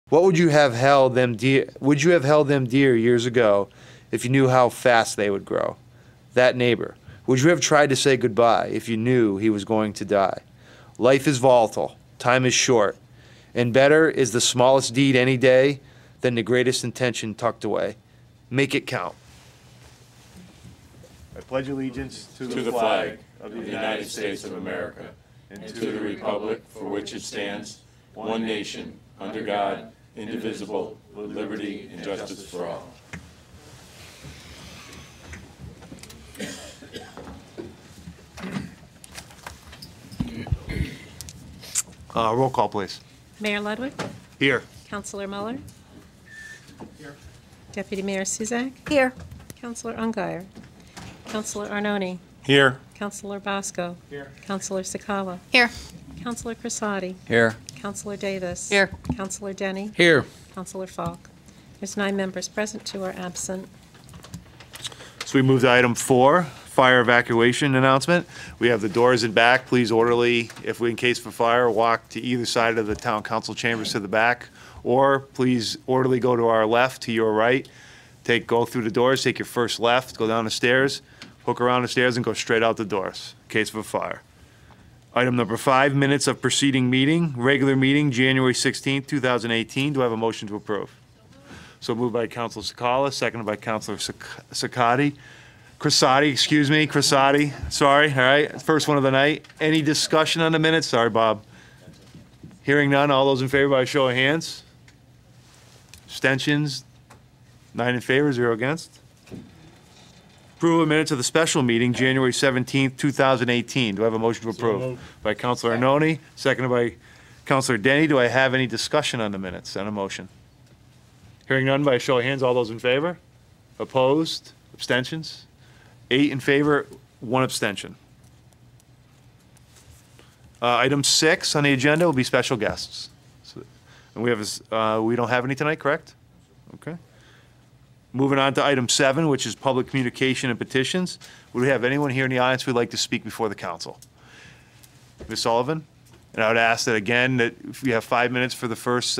What would you have held them dear? Would you have held them dear years ago if you knew how fast they would grow? That neighbor. Would you have tried to say goodbye if you knew he was going to die? Life is volatile. Time is short. And better is the smallest deed any day than the greatest intention tucked away. Make it count. I pledge allegiance to the flag of the United States of America and to the republic for which it stands, one nation, under God, indivisible, with liberty and justice for all. Roll call, please. Mayor Ludwig, Here. Councilor Muller. Here. Deputy Mayor Suzak, Here. Councilor Ungary, Councilor Arnone, Here. Councilor Bosco. Here. Councilor Sakala. Here. Councilor Crissati. Here. Councilor Davis. Here. Councilor Denny. Here. Councilor Falk. There's 9 members present, 2 are absent. So we move to item 4, fire evacuation announcement. We have the doors and back. Please orderly, if we in case of a fire, walk to either side of the town council chambers to the back, or please orderly go to our left, to your right. Go through the doors, take your first left, go down the stairs, hook around the stairs, and go straight out the doors in case of a fire. Item number 5, minutes of preceding meeting, regular meeting, January 16th, 2018. Do I have a motion to approve? So moved by Councilor Sakala, seconded by Councilor Crissati, sorry, all right, first one of the night. Any discussion on the minutes? Sorry, Bob. Hearing none, all those in favor by show of hands? Abstentions? 9 in favor, 0 against. Approval of minutes of the special meeting, January 17th, 2018. Do I have a motion to approve? By Councilor Arnone, seconded by Councilor Denny. Do I have any discussion on the minutes and a motion? Hearing none, by a show of hands, all those in favor? Opposed? Abstentions? 8 in favor, 1 abstention. Item 6 on the agenda will be special guests. And we don't have any tonight, correct? Okay. Moving on to item 7, which is public communication and petitions. Would we have anyone here in the audience who would like to speak before the council? Ms. Sullivan? And I would ask that again, that if you have 5 minutes for the first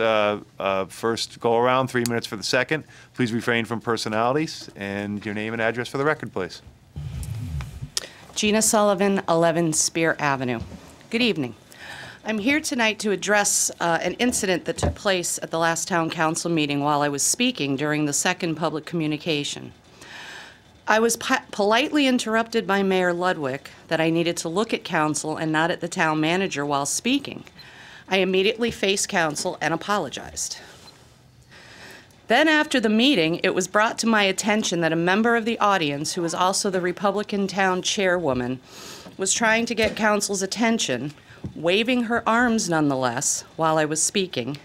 go-around, 3 minutes for the second, please refrain from personalities, and your name and address for the record, please. Gina Sullivan, 11 Spear Avenue. Good evening. I'm here tonight to address an incident that took place at the last town council meeting while I was speaking during the second public communication. I was politely interrupted by Mayor Ludwig that I needed to look at council and not at the town manager while speaking. I immediately faced council and apologized. Then after the meeting, it was brought to my attention that a member of the audience, who was also the Republican town chairwoman, was trying to get council's attention, waving her arms nonetheless while I was speaking,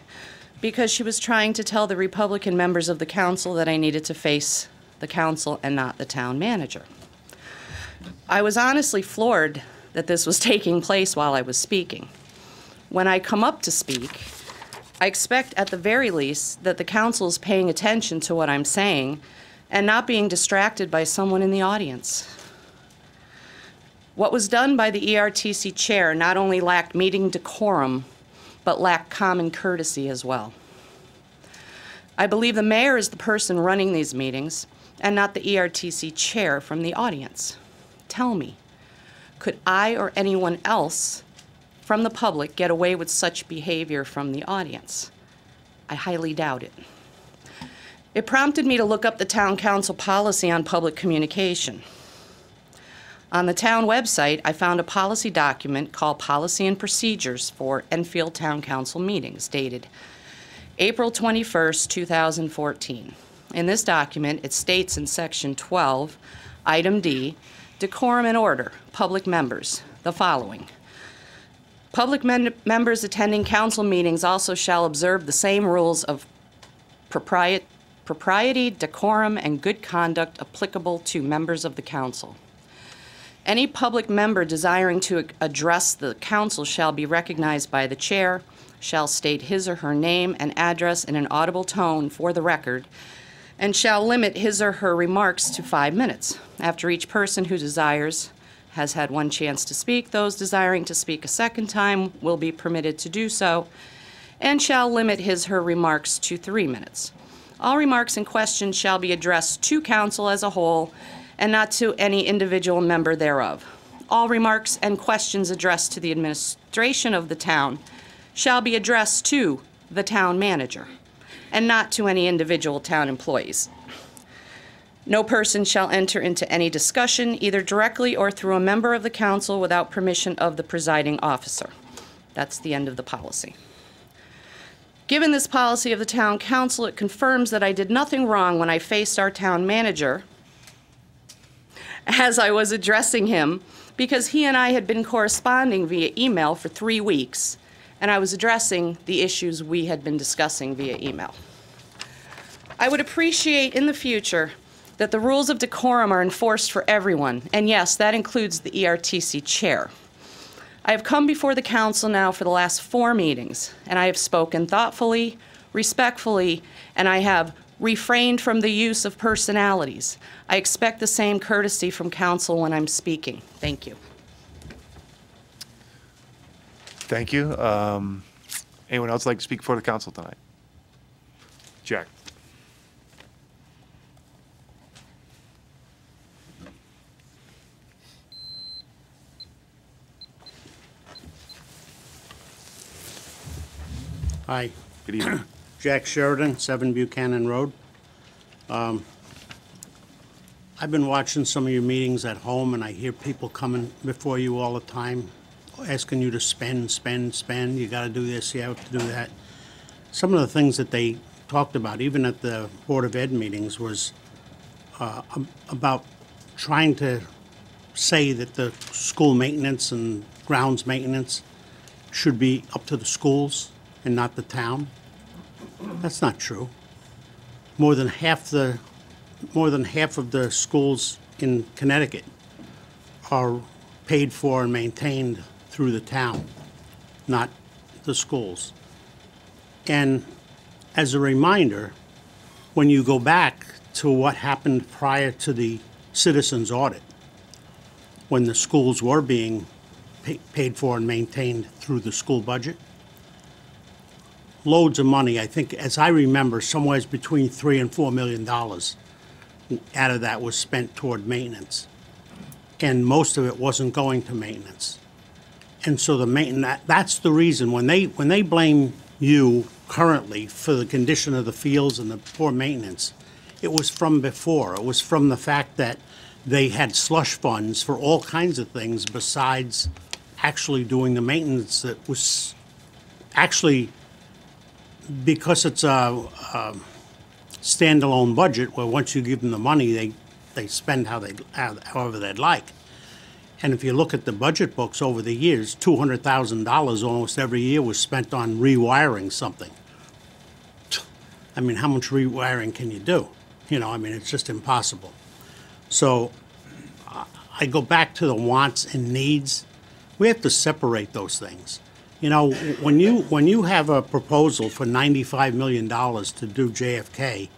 because she was trying to tell the Republican members of the council that I needed to face the council and not the town manager. I was honestly floored that this was taking place while I was speaking. When I come up to speak, I expect at the very least that the council is paying attention to what I'm saying and not being distracted by someone in the audience. What was done by the ERTC chair not only lacked meeting decorum, but lacked common courtesy as well. I believe the mayor is the person running these meetings and not the ERTC chair from the audience. Tell me, could I or anyone else from the public get away with such behavior from the audience? I highly doubt it. It prompted me to look up the town council policy on public communication. On the town website, I found a policy document called Policy and Procedures for Enfield Town Council Meetings, dated April 21st, 2014. In this document, it states in Section 12, Item D, Decorum and Order, Public Members, the following. Public members attending council meetings also shall observe the same rules of propriety, decorum, and good conduct applicable to members of the council. Any public member desiring to address the council shall be recognized by the chair, shall state his or her name and address in an audible tone for the record, and shall limit his or her remarks to 5 minutes. After each person who desires has had 1 chance to speak, those desiring to speak a second time will be permitted to do so, and shall limit his/her remarks to 3 minutes. All remarks and questions shall be addressed to council as a whole and not to any individual member thereof. All remarks and questions addressed to the administration of the town shall be addressed to the town manager and not to any individual town employees. No person shall enter into any discussion, either directly or through a member of the council, without permission of the presiding officer. That's the end of the policy. Given this policy of the town council, it confirms that I did nothing wrong when I faced our town manager as I was addressing him, because he and I had been corresponding via email for 3 weeks, and I was addressing the issues we had been discussing via email. I would appreciate in the future that the rules of decorum are enforced for everyone, and yes, that includes the ERTC chair. I have come before the council now for the last 4 meetings, and I have spoken thoughtfully, respectfully, and I have refrained from the use of personalities. I expect the same courtesy from council when I'm speaking. Thank you. Thank you. Anyone else like to speak before the council tonight? Jack. Hi, Good evening. Jack Sheridan, 7 Buchanan Road. I've been watching some of your meetings at home, and I hear people coming before you all the time, asking you to spend, spend, spend. You gotta do this, you have to do that. Some of the things that they talked about, even at the Board of Ed meetings, was about trying to say that the school maintenance and grounds maintenance should be up to the schools and not the town. That's not true. More than half of the schools in Connecticut are paid for and maintained through the town, not the schools. And as a reminder, when you go back to what happened prior to the citizens audit, when the schools were being paid for and maintained through the school budget, loads of money, I think, as I remember, somewhere between $3 and $4 million out of that was spent toward maintenance. And most of it wasn't going to maintenance. And so that's the reason, when they blame you currently for the condition of the fields and the poor maintenance, it was from before. It was from the fact that they had slush funds for all kinds of things besides actually doing the maintenance that was actually, because it's a standalone budget, where once you give them the money, they spend however they'd like. And if you look at the budget books over the years, $200,000 almost every year was spent on rewiring something. I mean, how much rewiring can you do? You know, I mean, it's just impossible. So I go back to the wants and needs. We have to separate those things. You know, when you have a proposal for $95 million to do JFK,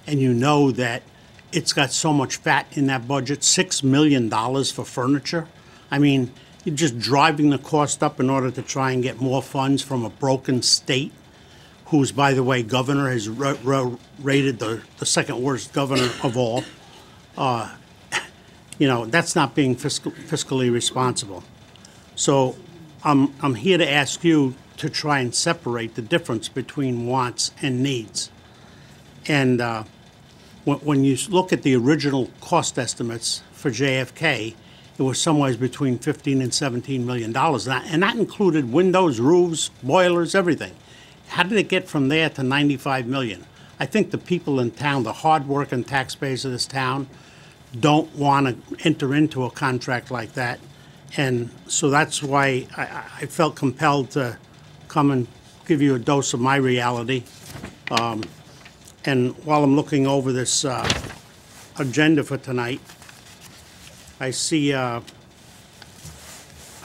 and you know that it's got so much fat in that budget, $6 million for furniture, I mean, you're just driving the cost up in order to try and get more funds from a broken state, whose, by the way, governor has rated the second worst governor of all. You know, that's not being fiscally responsible. So I'm here to ask you to try and separate the difference between wants and needs. And when you look at the original cost estimates for JFK, it was somewhere between $15 and $17 million. And that included windows, roofs, boilers, everything. How did it get from there to $95 million? I think the people in town, the hard-working taxpayers of this town, don't want to enter into a contract like that. And so that's why I felt compelled to come and give you a dose of my reality. And while I'm looking over this agenda for tonight, I see a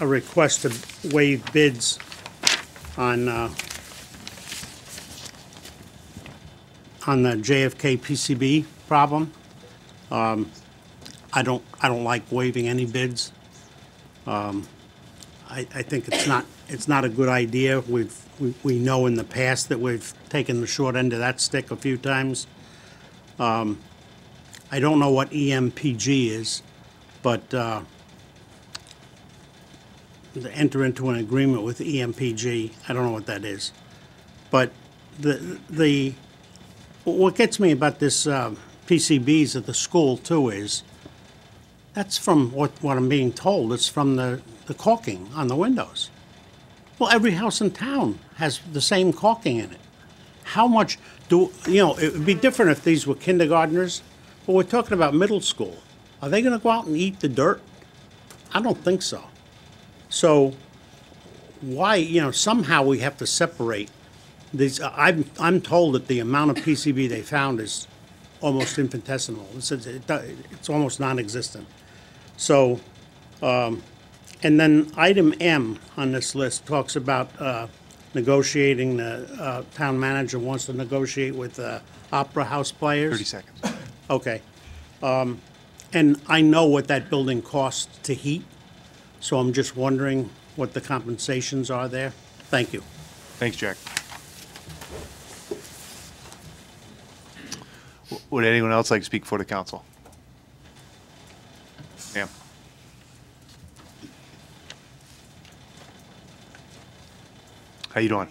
request to waive bids on the JFK PCB problem. I don't like waiving any bids. I think it's it's not a good idea. We know in the past that we've taken the short end of that stick a few times. I don't know what EMPG is, but to enter into an agreement with EMPG, I don't know what that is. But what gets me about this PCBs at the school too is, that's from what I'm being told, it's from the caulking on the windows. Well, every house in town has the same caulking in it. How much it would be different if these were kindergartners, but we're talking about middle school. Are they gonna go out and eat the dirt? I don't think so. So why, somehow we have to separate these. I'm told that the amount of PCB they found is almost infinitesimal. It's almost non-existent. So, and then item M on this list talks about negotiating, the town manager wants to negotiate with Opera House players. 30 seconds. Okay. And I know what that building costs to heat, so I'm just wondering what the compensations are there. Thank you. Thanks, Jack. Would anyone else like to speak for the council? Ma'am. How you doing?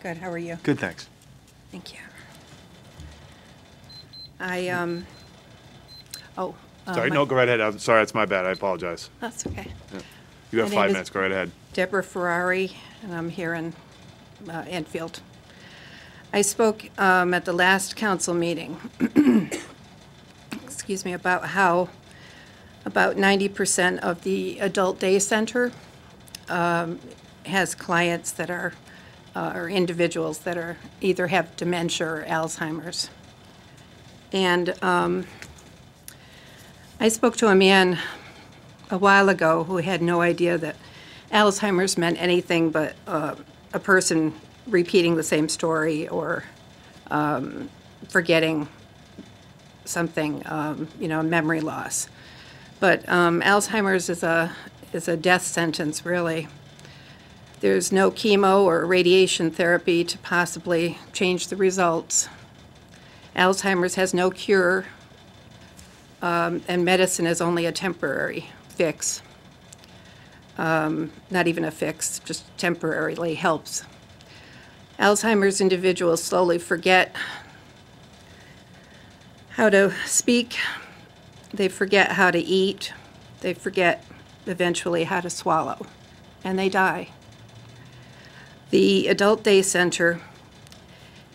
Good, how are you? Good, thanks. Thank you. Sorry, no, go right ahead. I'm sorry, it's my bad. I apologize. That's okay. You have My 5 name is- minutes. Go right ahead. Deborah Ferrari, and I'm here in Enfield. I spoke at the last council meeting, excuse me, about how about 90% of the adult day center has clients that are, or individuals that are either have dementia or Alzheimer's. And I spoke to a man a while ago who had no idea that Alzheimer's meant anything but a person repeating the same story or forgetting something, memory loss. But Alzheimer's is a death sentence, really. There's no chemo or radiation therapy to possibly change the results. Alzheimer's has no cure, and medicine is only a temporary fix. Not even a fix, just temporarily helps. Alzheimer's individuals slowly forget how to speak, they forget how to eat, they forget eventually how to swallow, and they die. The Adult Day Center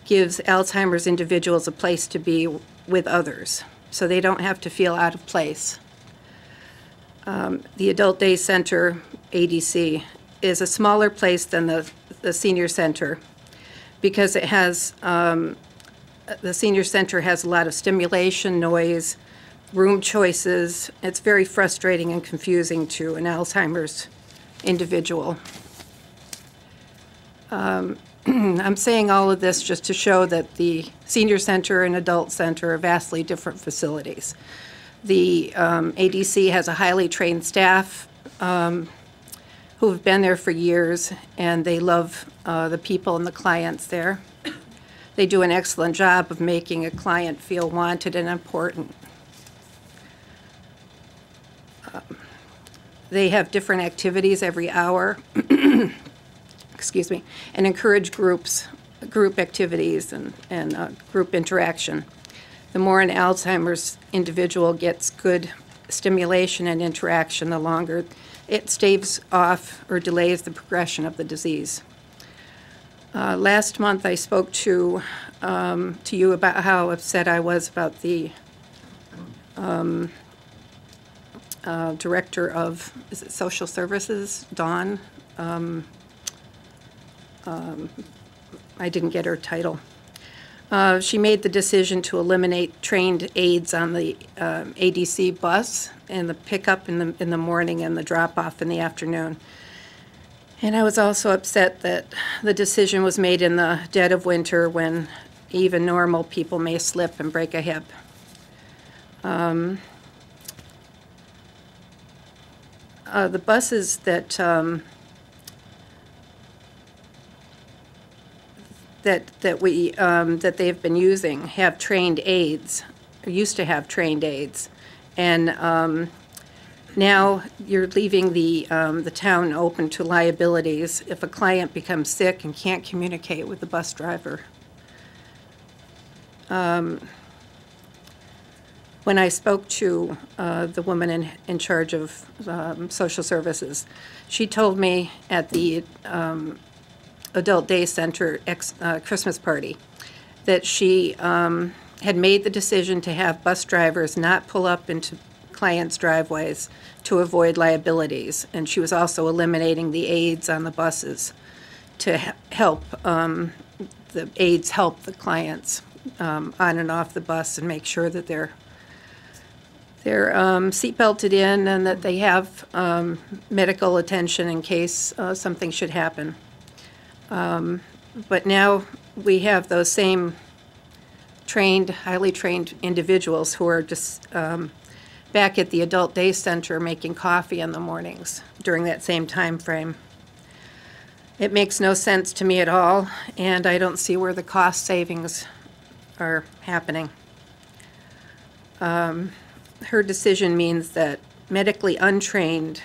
gives Alzheimer's individuals a place to be with others, so they don't have to feel out of place. The Adult Day Center, ADC, is a smaller place than the senior center because it has, the senior center has a lot of stimulation, noise, room choices. It's very frustrating and confusing to an Alzheimer's individual. I'm saying all of this just to show that the senior center and adult center are vastly different facilities. The ADC has a highly trained staff who have been there for years, and they love the people and the clients there. They do an excellent job of making a client feel wanted and important. They have different activities every hour, excuse me, and encourage group activities and group interaction. The more an Alzheimer's individual gets good stimulation and interaction, the longer it staves off or delays the progression of the disease. Last month, I spoke to you about how upset I was about the director of, is it social services, Dawn? I didn't get her title. She made the decision to eliminate trained aides on the ADC bus and the pickup in the morning and the drop-off in the afternoon. And I was also upset that the decision was made in the dead of winter when even normal people may slip and break a hip. The buses that that they've been using have trained aides, or used to have trained aides. And now you're leaving the town open to liabilities if a client becomes sick and can't communicate with the bus driver. When I spoke to the woman in charge of social services, she told me at the Adult Day Center Christmas party that she had made the decision to have bus drivers not pull up into clients' driveways to avoid liabilities. And she was also eliminating the aides on the buses to help, the aides help the clients on and off the bus and make sure that they're seat belted in and that they have medical attention in case something should happen. But now we have those same trained, highly trained individuals who are just back at the Adult Day Center making coffee in the mornings during that same time frame. It makes no sense to me at all, and I don't see where the cost savings are happening. Her decision means that medically untrained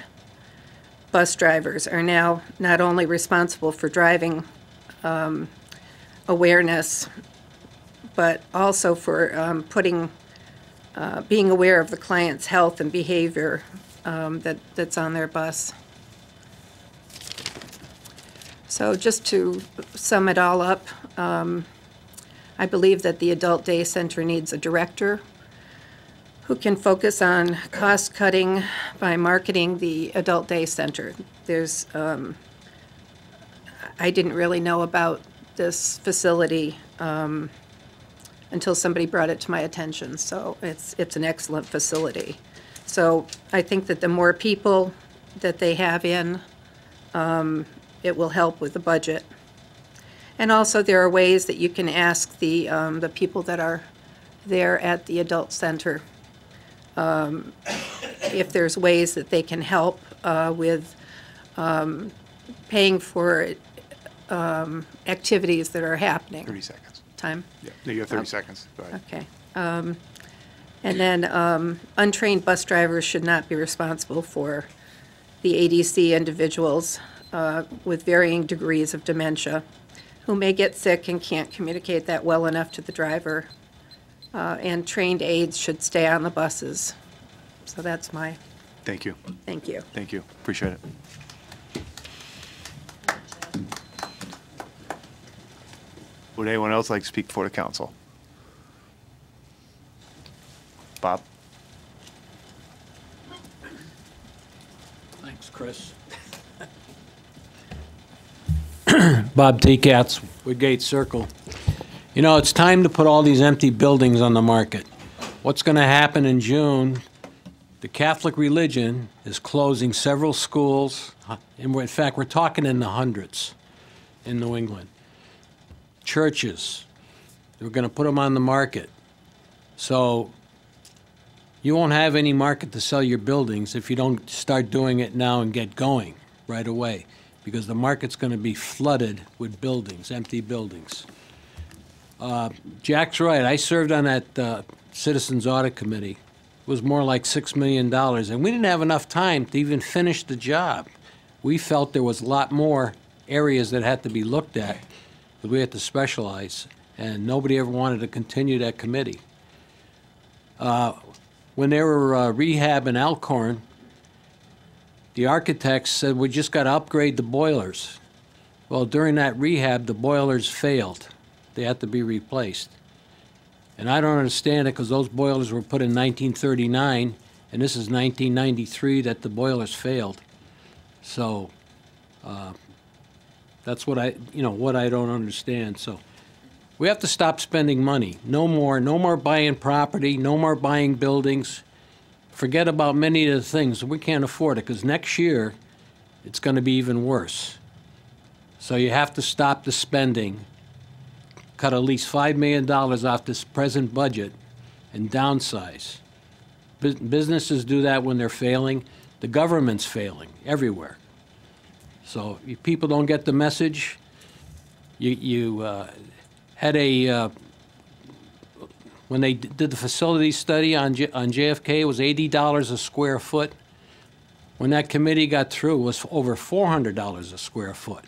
bus drivers are now not only responsible for driving awareness, but also for being aware of the client's health and behavior that's on their bus. So just to sum it all up, I believe that the Adult Day Center needs a director who can focus on cost cutting by marketing the Adult Day Center. There's, I didn't really know about this facility until somebody brought it to my attention, so it's an excellent facility. So I think that the more people that they have in, it will help with the budget. And also there are ways that you can ask the people that are there at the adult center if there's ways that they can help with paying for activities that are happening. 30 seconds. Time? Yeah, no, you have 30 seconds. Go ahead. Okay. And then untrained bus drivers should not be responsible for the ADC individuals with varying degrees of dementia who may get sick and can't communicate that well enough to the driver. And trained aides should stay on the buses. So that's my, Thank you. thank you. Thank you. Appreciate it. Would anyone else like to speak before the council? Bob? Thanks, Chris. Bob T. Katz, Woodgate Circle. You know, it's time to put all these empty buildings on the market. What's going to happen in June, the Catholic religion is closing several schools, and in fact, we're talking in the hundreds in New England. Churches, they're going to put them on the market. So you won't have any market to sell your buildings if you don't start doing it now and get going right away, because the market's going to be flooded with buildings, empty buildings. Jack's right. I served on that Citizens Audit Committee. It was more like $6 million, and we didn't have enough time to even finish the job. We felt there was a lot more areas that had to be looked at, because we had to specialize, and nobody ever wanted to continue that committee. When they were rehabbing Alcorn, the architects said, we just got to upgrade the boilers. Well, during that rehab, the boilers failed. They had to be replaced. And I don't understand it, because those boilers were put in 1939, and this is 1993 that the boilers failed. So that's what what I don't understand. So we have to stop spending money. No more buying property, no more buying buildings. Forget about many of the things. We can't afford it, because next year it's going to be even worse. So you have to stop the spending, cut at least $5 million off this present budget, and downsize. Businesses do that when they're failing. The government's failing everywhere. So if people don't get the message, had a, when they did the facility study on JFK, it was $80 a square foot. When that committee got through, it was over $400 a square foot.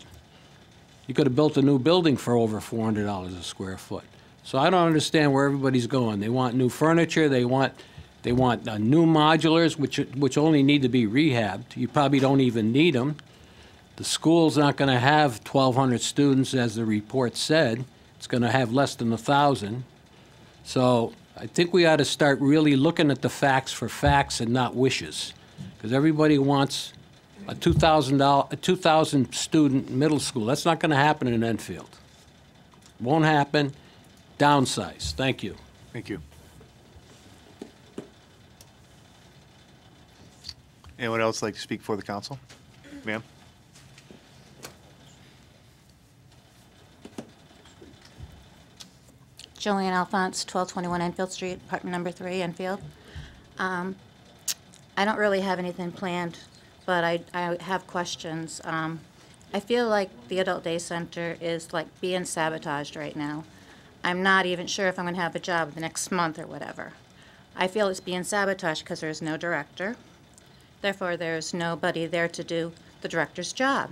You could have built a new building for over $400 a square foot. So I don't understand where everybody's going. They want new furniture, they want new modulars, which only need to be rehabbed. You probably don't even need them. The school's not going to have 1,200 students, as the report said. It's going to have less than 1,000. So I think we ought to start really looking at the facts for facts and not wishes, because everybody wants a 2,000 student middle school. That's not going to happen in Enfield. Won't happen. Downsize. Thank you. Thank you. Anyone else like to speak for the council? Ma'am? Jillian Alphonse, 1221 Enfield Street, apartment number 3, Enfield. I don't really have anything planned, but I have questions. I feel like the Adult Day Center is like being sabotaged right now. I'm not even sure if I'm going to have a job the next month or whatever. I feel it's being sabotaged because there's no director. Therefore, there's nobody there to do the director's job.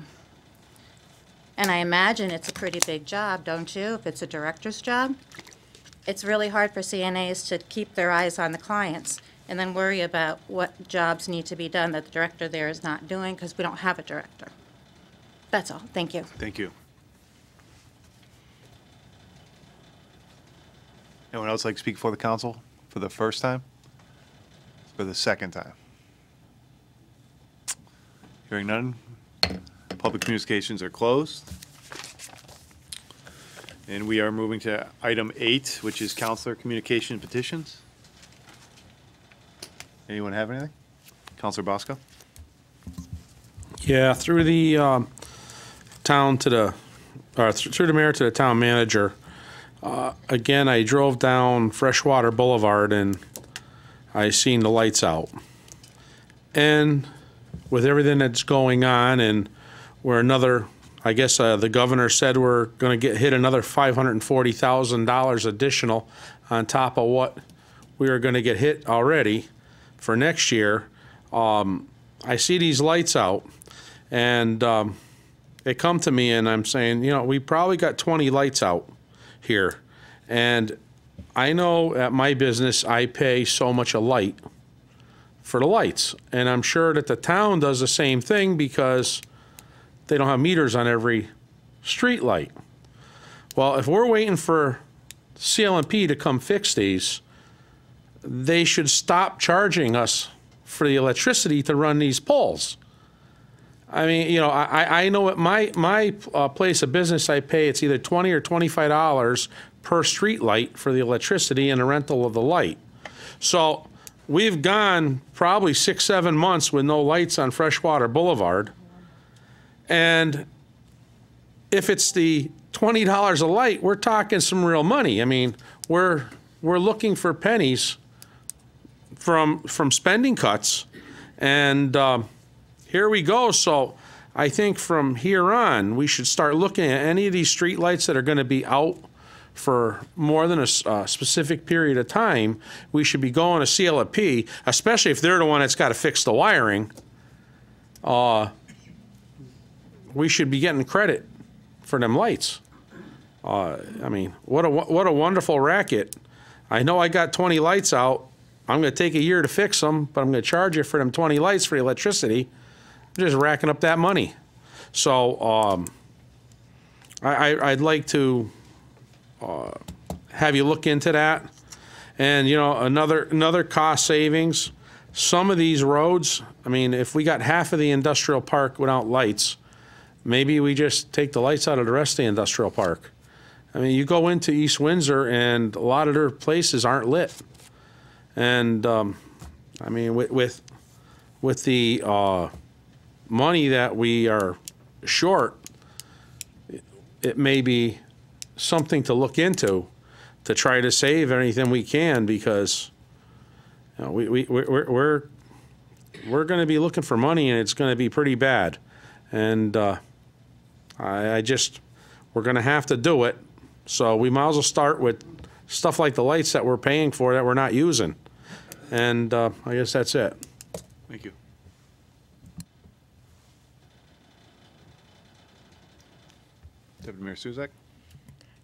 And I imagine it's a pretty big job, don't you, if it's a director's job? It's really hard for CNAs to keep their eyes on the clients and then worry about what jobs need to be done that the director there is not doing because we don't have a director. That's all. Thank you. Thank you. Anyone else like to speak for the council for the first time? For the second time? Hearing none, public communications are closed. And we are moving to item 8, which is councilor communication petitions. Anyone have anything? Councilor Bosco? Yeah, through the through the mayor to the town manager. Again, I drove down Freshwater Boulevard and I seen the lights out. And with everything that's going on, and we're another, I guess the governor said we're going to hit another $540,000 additional on top of what we are going to get hit already for next year. I see these lights out, and they come to me, and I'm saying, you know, we probably got 20 lights out here. And I know at my business I pay so much a light for the lights. And I'm sure that the town does the same thing because they don't have meters on every street light. Well, if we're waiting for CLMP to come fix these, they should stop charging us for the electricity to run these poles. I mean, you know, I know at my place of business I pay, it's either $20 or $25 per street light for the electricity and the rental of the light. So we've gone probably 6-7 months with no lights on Freshwater Boulevard. And if it's the $20 a light, we're talking some real money. I mean, we're looking for pennies from spending cuts, and here we go. So I think from here on, we should start looking at any of these street lights that are going to be out for more than a specific period of time. We should be going to CLMP, especially if they're the one that's got to fix the wiring. We should be getting credit for them lights. I mean, what a wonderful racket. I know I got 20 lights out. I'm going to take a year to fix them, but I'm going to charge you for them 20 lights for electricity. I'm just racking up that money. So I'd like to have you look into that. And, you know, another cost savings, some of these roads, I mean, if we got half of the industrial park without lights, maybe we just take the lights out of the rest of the industrial park. I mean, you go into East Windsor and a lot of their places aren't lit. And, I mean, with the money that we are short, it may be something to look into to try to save anything we can, because you know, we're going to be looking for money, and it's going to be pretty bad. And we're going to have to do it, So we might as well start with stuff like the lights that we're paying for that we're not using. And I guess that's it. Thank you. Deputy Mayor Suzak?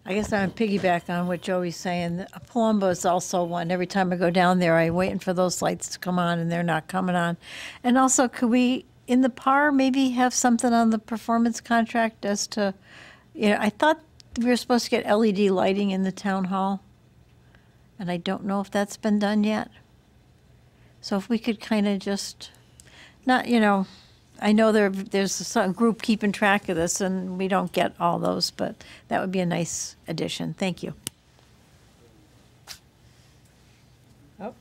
I guess I'm piggyback on what Joey's saying. Palumbo is also one. Every time I go down there, I'm waiting for those lights to come on, and they're not coming on. And also, could we, in the PAR, maybe have something on the performance contract as to, I thought we were supposed to get LED lighting in the town hall, and I don't know if that's been done yet. So if we could kind of just, not, I know there's a group keeping track of this, and we don't get all those, but that would be a nice addition. Thank you. Oh.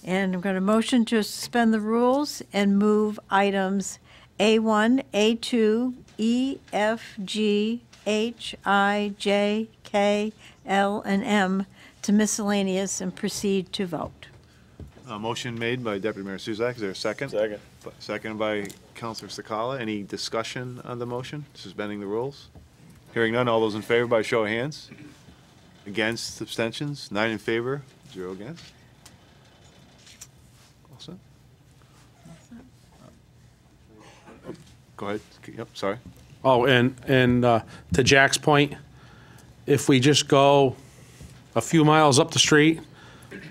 And I'm going to motion to suspend the rules and move items A1, A2, E, F, G, H, I, J, K, L, and M to miscellaneous and proceed to vote. A motion made by Deputy Mayor Suzak. Is there a second? Second. Seconded by Councilor Sakala. Any discussion on the motion, suspending the rules? Hearing none, all those in favor by show of hands? Against, abstentions? 9 in favor, 0 against. All set? Oh, go ahead. Yep, sorry. Oh, and to Jack's point, if we just go a few miles up the street,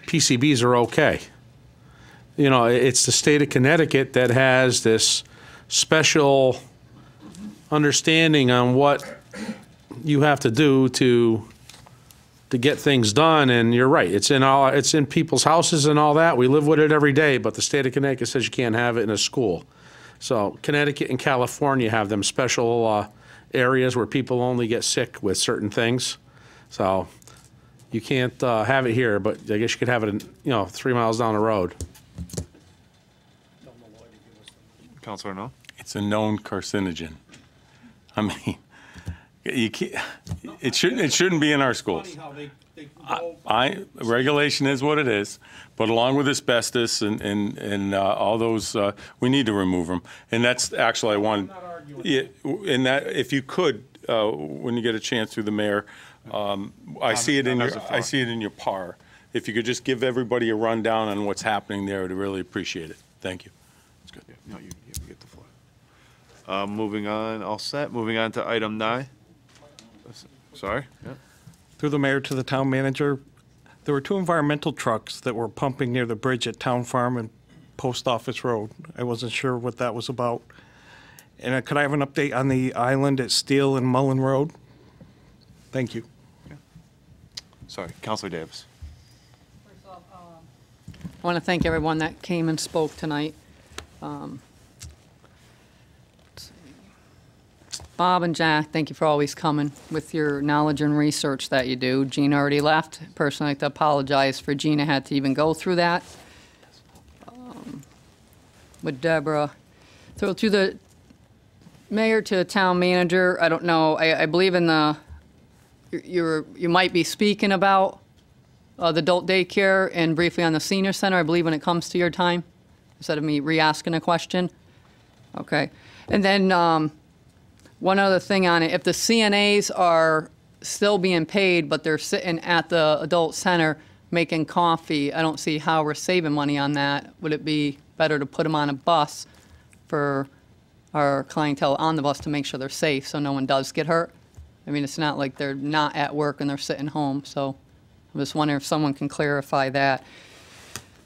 PCBs are okay. It's the state of Connecticut that has this special understanding on what you have to do to get things done. And you're right, it's in people's houses and all that. We live with it every day, but the state of Connecticut says you can't have it in a school. So Connecticut and California have them special areas where people only get sick with certain things. So you can't have it here, but I guess you could have it in, 3 miles down the road. Councilor No? It's a known carcinogen. I mean, you can't, it shouldn't be in our schools. Regulation is what it is, but along with asbestos and all those, we need to remove them. And that's actually, I want, yeah, and that, if you could, when you get a chance through the mayor, I see it in your PAR. If you could just give everybody a rundown on what's happening there, I'd really appreciate it. Thank you. That's good. No, you get the floor. Moving on, all set. Moving on to item 9. Sorry? Yeah. Through the mayor to the town manager, there were 2 environmental trucks that were pumping near the bridge at Town Farm and Post Office Road. I wasn't sure what that was about. And could I have an update on the island at Steele and Mullen Road? Thank you. Okay. Sorry, Councilor Davis. I want to thank everyone that came and spoke tonight. Bob and Jack, thank you for always coming with your knowledge and research that you do. Gina already left. Personally, I'd like to apologize for Gina had to even go through that. With Deborah. So to the mayor to the town manager, I don't know, I believe in the, you might be speaking about the adult daycare and briefly on the senior center, I believe, when it comes to your time, instead of me re-asking a question. Okay. And then one other thing on it, if the CNAs are still being paid, but they're sitting at the adult center making coffee, I don't see how we're saving money on that. Would it be better to put them on a bus for our clientele on the bus to make sure they're safe so no one does get hurt? I mean, it's not like they're not at work and they're sitting home, so I'm just wondering if someone can clarify that.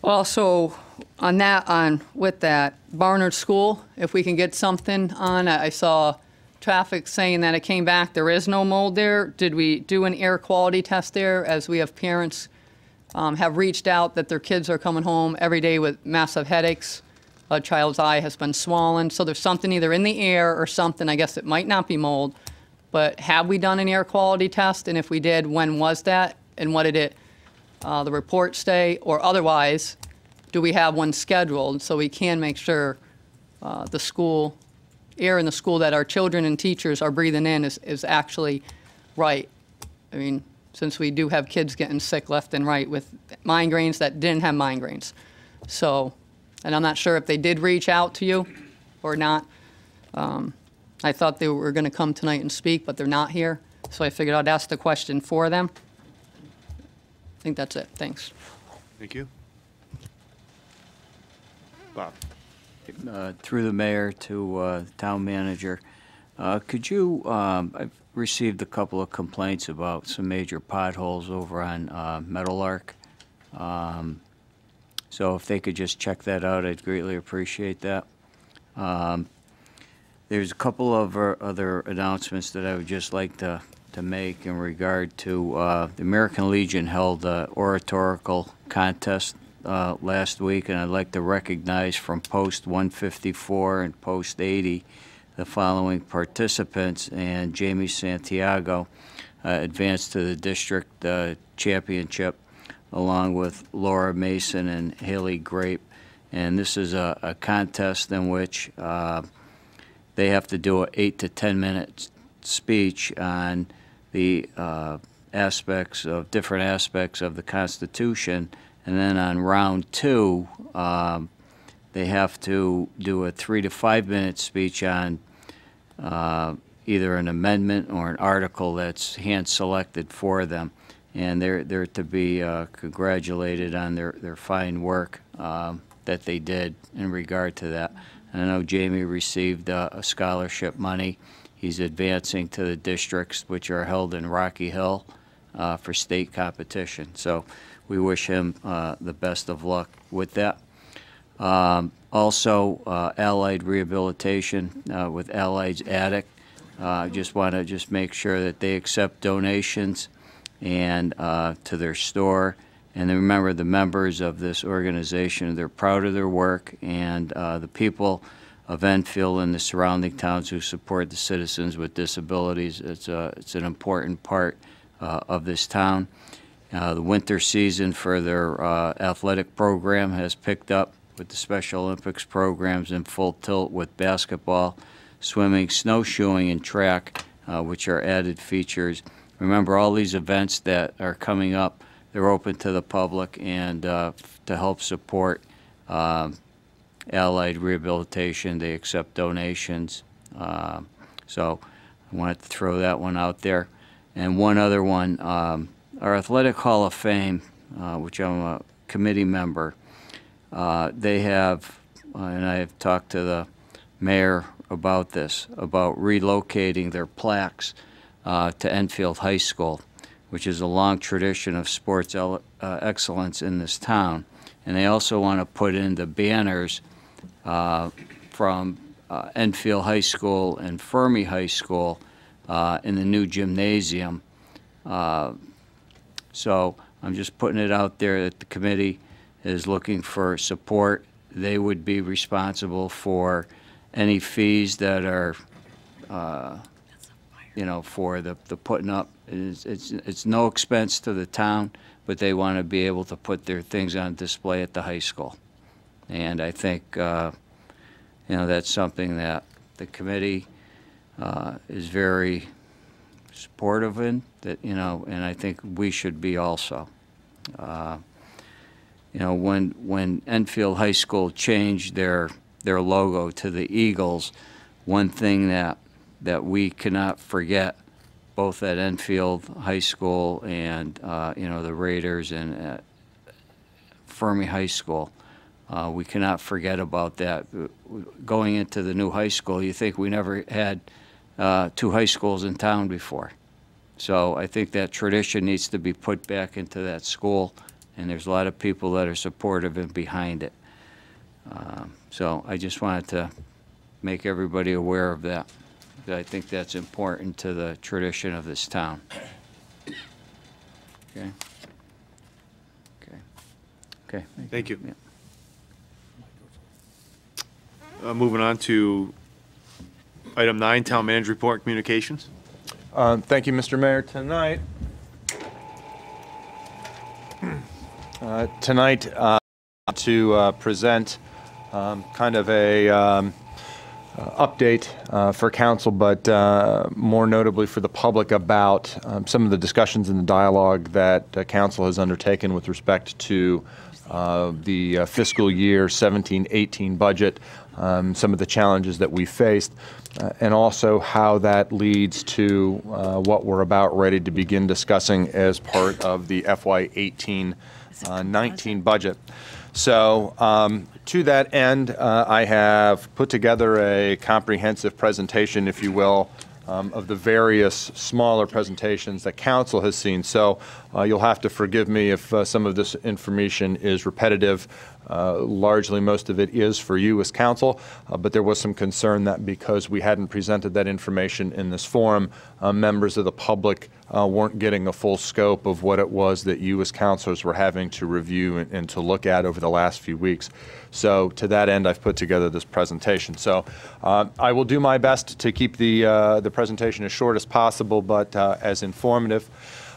Also, with that, Barnard School, if we can get something on, I saw traffic saying that it came back, there is no mold there. Did we do an air quality test there, as we have parents have reached out that their kids are coming home every day with massive headaches? A child's eye has been swollen, so there's something either in the air or something, I guess it might not be mold, but have we done an air quality test? And if we did, when was that? And what did the report say? Or otherwise, do we have one scheduled so we can make sure the school, air in the school that our children and teachers are breathing in is actually right? I mean, since we do have kids getting sick left and right with migraines that didn't have migraines. So, and I'm not sure if they did reach out to you or not. I thought they were going to come tonight and speak, but they're not here. so I figured I'd ask the question for them. I think that's it. Thanks. Thank you. Bob. Through the mayor to town manager, could you, I've received a couple of complaints about some major potholes over on Meadowlark. So if they could just check that out, I'd greatly appreciate that. There's a couple of other announcements that I would just like to make in regard to the American Legion held an oratorical contest last week, and I'd like to recognize from post 154 and post 80 the following participants, and Jamie Santiago advanced to the district championship along with Laura Mason and Haley Grape. And this is a contest in which they have to do an 8 to 10 minute speech on the different aspects of the Constitution. And then on round 2, they have to do a 3 to 5 minute speech on either an amendment or an article that's hand-selected for them. And they're to be congratulated on their fine work that they did in regard to that. And I know Jamie received a scholarship money. He's advancing to the districts which are held in Rocky Hill for state competition. So we wish him the best of luck with that. Also, Allied Rehabilitation with Allied's Attic. I just want to make sure that they accept donations and to their store. And then remember, the members of this organization, they're proud of their work, and the people of Enfield and the surrounding towns who support the citizens with disabilities, it's an important part of this town. The winter season for their athletic program has picked up with the Special Olympics programs in full tilt with basketball, swimming, snowshoeing, and track, which are added features. Remember, all these events that are coming up, they're open to the public, and to help support Allied Rehabilitation, they accept donations. So I wanted to throw that one out there. And one other one, our Athletic Hall of Fame, which I'm a committee member, they have, and I have talked to the mayor about this, about relocating their plaques to Enfield High School, which is a long tradition of sports excellence in this town. And they also want to put in the banners from Enfield High School and Fermi High School in the new gymnasium. So I'm just putting it out there that the committee is looking for support. They would be responsible for any fees that are for the putting up. It's no expense to the town, but they want to be able to put their things on display at the high school. And I think, that's something that the committee is very supportive in, and I think we should be also. When Enfield High School changed their logo to the Eagles, one thing that we cannot forget, both at Enfield High School and the Raiders and at Fermi High School, we cannot forget about that. Going into the new high school, you think we never had 2 high schools in town before. So I think that tradition needs to be put back into that school, and there's a lot of people that are supportive and behind it. So I just wanted to make everybody aware of that. I think that's important to the tradition of this town. Okay. Thank you. Moving on to item 9, Town Manager Report, Communications. Thank you, Mr. Mayor. Tonight, to present kind of a update for council, but more notably for the public about some of the discussions and the dialogue that council has undertaken with respect to the fiscal year 17-18 budget. some of the challenges that we faced, and also how that leads to what we're about ready to begin discussing as part of the FY18-19 budget. So to that end, I have put together a comprehensive presentation, if you will, of the various smaller presentations that council has seen. So you'll have to forgive me if some of this information is repetitive. Largely, most of it is for you as council, but there was some concern that because we hadn't presented that information in this forum, members of the public weren't getting a full scope of what it was that you as councilors were having to review and to look at over the last few weeks. So to that end, I've put together this presentation. So I will do my best to keep the presentation as short as possible, but as informative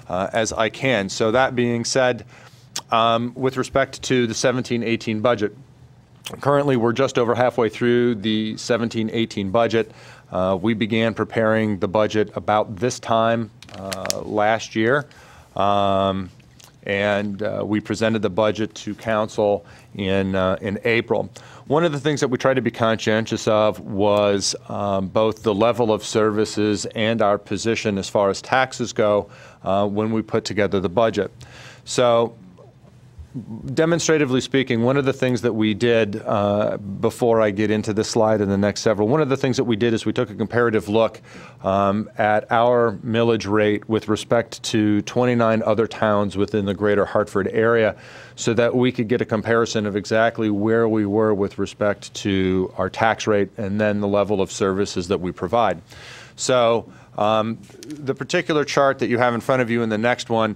as I can. So that being said, with respect to the 17-18 budget, currently we're just over halfway through the 17-18 budget. We began preparing the budget about this time last year, and we presented the budget to council in April. One of the things that we tried to be conscientious of was both the level of services and our position as far as taxes go when we put together the budget. So, demonstratively speaking, one of the things that we did, before I get into this slide and the next several, one of the things that we did is we took a comparative look at our millage rate with respect to 29 other towns within the greater Hartford area so that we could get a comparison of exactly where we were with respect to our tax rate and then the level of services that we provide. So the particular chart that you have in front of you in the next one,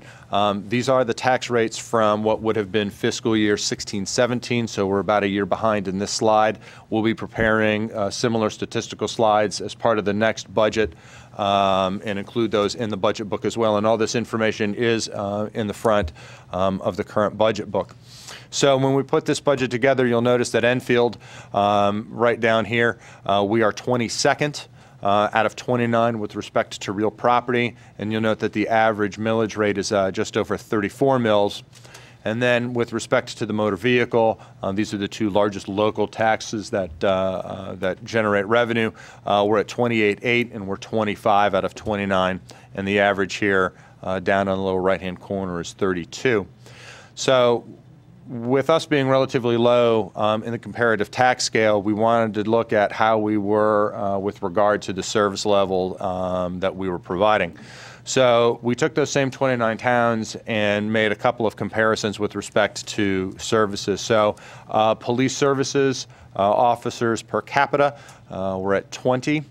these are the tax rates from what would have been fiscal year 16-17, so we're about a year behind in this slide. We'll be preparing similar statistical slides as part of the next budget and include those in the budget book as well, and all this information is in the front of the current budget book. So when we put this budget together, you'll notice that Enfield, right down here, we are 22nd. Out of 29 with respect to real property, and you'll note that the average millage rate is just over 34 mills. And then with respect to the motor vehicle, these are the two largest local taxes that that generate revenue. We're at 28.8 and we're 25 out of 29, and the average here down on the lower right-hand corner is 32. So with us being relatively low in the comparative tax scale, we wanted to look at how we were with regard to the service level that we were providing. So we took those same 29 towns and made a couple of comparisons with respect to services. So police services, officers per capita, we're at 20.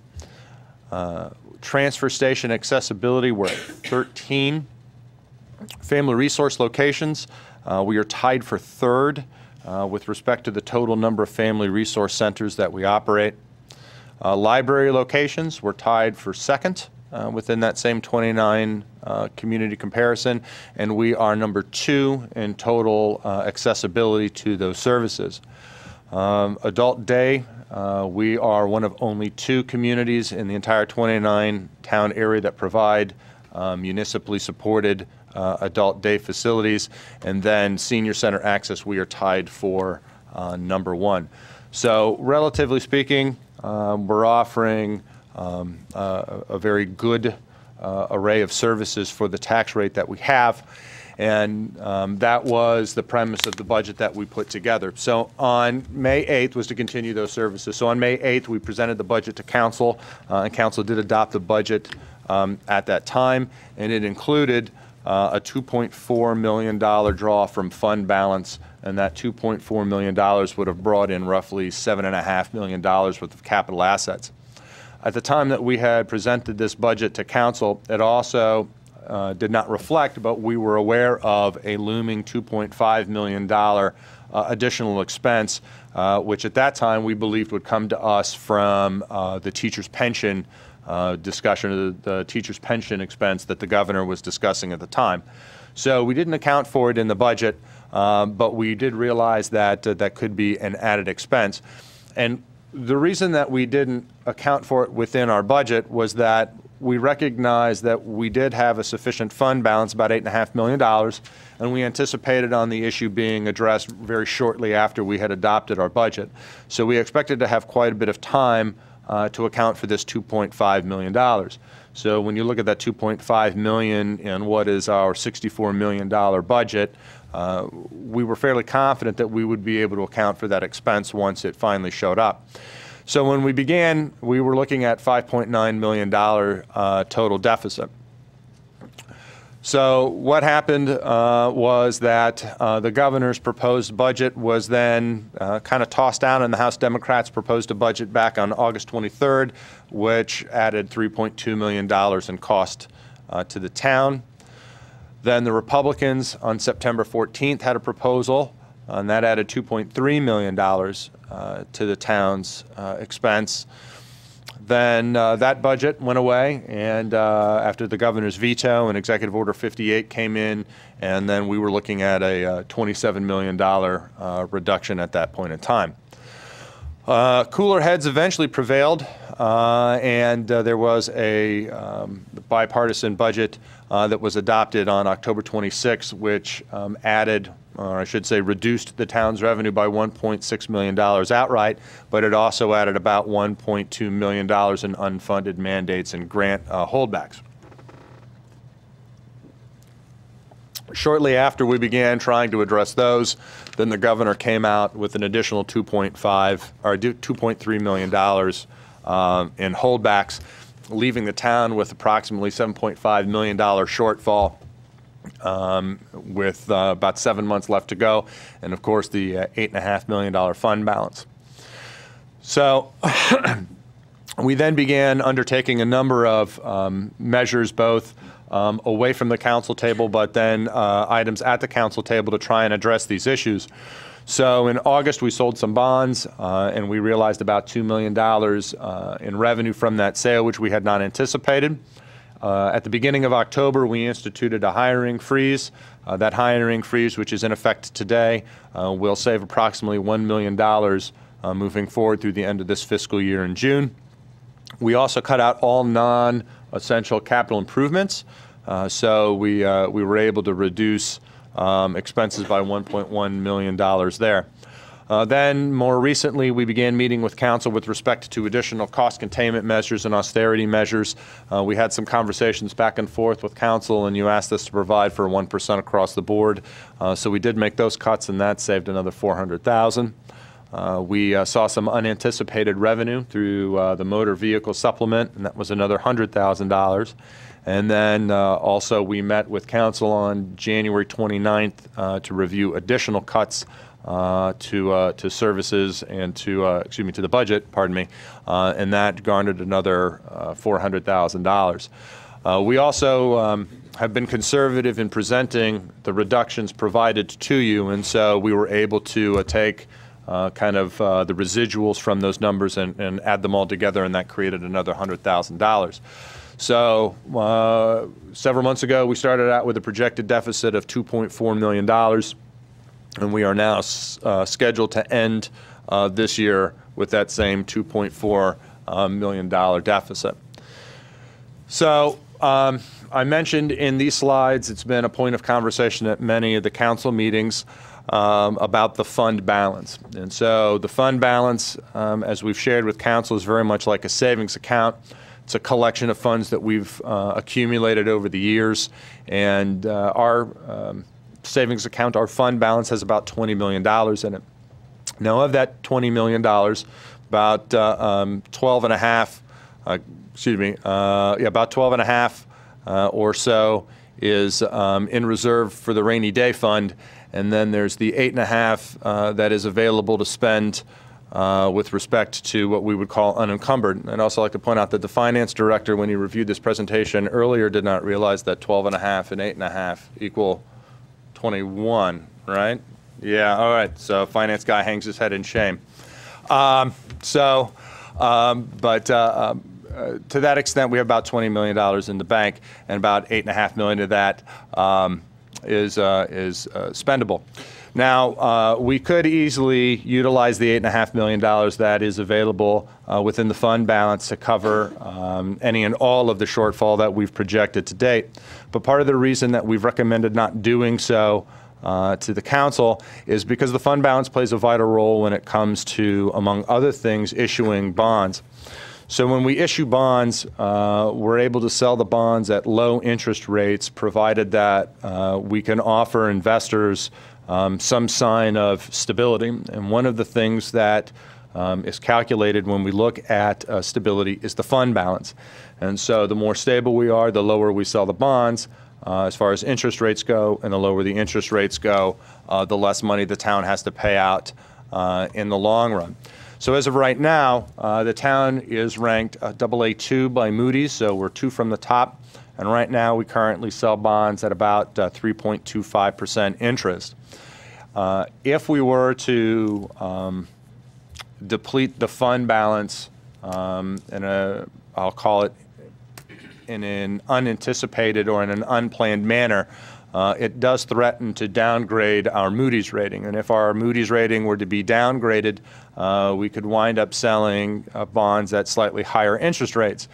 Transfer station accessibility, we're at 13. Family resource locations, we are tied for third with respect to the total number of family resource centers that we operate. Library locations, we're tied for second within that same 29 community comparison, and we are number 2 in total accessibility to those services. Adult day, we are one of only 2 communities in the entire 29 town area that provide municipally supported adult day facilities, and then senior center access, we are tied for number 1. So relatively speaking, we're offering a very good array of services for the tax rate that we have, and that was the premise of the budget that we put together. So on May 8th was to continue those services. So on May 8th, we presented the budget to council, and council did adopt the budget at that time, and it included a $2.4 million draw from fund balance, and that $2.4 million would have brought in roughly $7.5 million worth of capital assets. At the time that we had presented this budget to council, it also did not reflect, but we were aware of a looming $2.5 million additional expense, which at that time we believed would come to us from the teacher's pension discussion of the teacher's pension expense that the governor was discussing at the time. So we didn't account for it in the budget, but we did realize that that could be an added expense. And the reason that we didn't account for it within our budget was that we recognized that we did have a sufficient fund balance, about $8.5 million, and we anticipated on the issue being addressed very shortly after we had adopted our budget. So we expected to have quite a bit of time to account for this $2.5 million. So when you look at that $2.5 million and what is our $64 million budget, we were fairly confident that we would be able to account for that expense once it finally showed up. So when we began, we were looking at $5.9 million total deficit. So what happened was that the governor's proposed budget was then kind of tossed down, and the House Democrats proposed a budget back on August 23rd, which added $3.2 million in cost to the town. Then the Republicans on September 14th had a proposal, and that added $2.3 million to the town's expense. Then that budget went away, and after the governor's veto and Executive Order 58 came in, and then we were looking at a $27 million reduction at that point in time. Cooler heads eventually prevailed, and there was a bipartisan budget that was adopted on October 26, which added, or I should say reduced, the town's revenue by $1.6 million outright, but it also added about $1.2 million in unfunded mandates and grant holdbacks. Shortly after we began trying to address those, then the governor came out with an additional $2.3 million in holdbacks, leaving the town with approximately $7.5 million shortfall, with about 7 months left to go, and of course the $8.5 million fund balance. So we then began undertaking a number of measures, both away from the council table, but then items at the council table to try and address these issues. So in August, we sold some bonds, and we realized about $2 million in revenue from that sale, which we had not anticipated. At the beginning of October, we instituted a hiring freeze. That hiring freeze, which is in effect today, will save approximately $1 million moving forward through the end of this fiscal year in June. We also cut out all non-essential capital improvements, so we were able to reduce expenses by $1.1 million there. Then, more recently, we began meeting with council with respect to additional cost containment measures and austerity measures. We had some conversations back and forth with council, and you asked us to provide for 1% across the board. So we did make those cuts, and that saved another $400,000. We saw some unanticipated revenue through the motor vehicle supplement, and that was another $100,000. And then also we met with council on January 29th to review additional cuts to services and to the budget, pardon me, and that garnered another $400,000. We also have been conservative in presenting the reductions provided to you, and so we were able to take the residuals from those numbers and add them all together, and that created another $100,000. So several months ago, we started out with a projected deficit of $2.4 million, and we are now scheduled to end this year with that same $2.4 million deficit. So I mentioned in these slides, it's been a point of conversation at many of the council meetings about the fund balance. And so the fund balance, as we've shared with council, is very much like a savings account. It's a collection of funds that we've accumulated over the years, and our savings account, our fund balance, has about $20 million in it. Now, of that $20 million, about 12.5 or so is in reserve for the rainy day fund, and then there's the 8.5 that is available to spend with respect to what we would call unencumbered. I'd also like to point out that the finance director, when he reviewed this presentation earlier, did not realize that 12.5 and 8.5 equal 21, right? Yeah, all right. So finance guy hangs his head in shame. To that extent, we have about $20 million in the bank, and about $8.5 million of that spendable. Now, we could easily utilize the $8.5 million that is available within the fund balance to cover any and all of the shortfall that we've projected to date. But part of the reason that we've recommended not doing so to the council is because the fund balance plays a vital role when it comes to, among other things, issuing bonds. So when we issue bonds, we're able to sell the bonds at low interest rates, provided that we can offer investors some sign of stability. And one of the things that is calculated when we look at stability is the fund balance. And so the more stable we are, the lower we sell the bonds as far as interest rates go, and the lower the interest rates go, the less money the town has to pay out in the long run. So as of right now, the town is ranked AA2 by Moody's, so we're 2 from the top. And right now, we currently sell bonds at about 3.25% interest. If we were to deplete the fund balance I'll call it in an unanticipated or in an unplanned manner, it does threaten to downgrade our Moody's rating. And if our Moody's rating were to be downgraded, we could wind up selling bonds at slightly higher interest rates.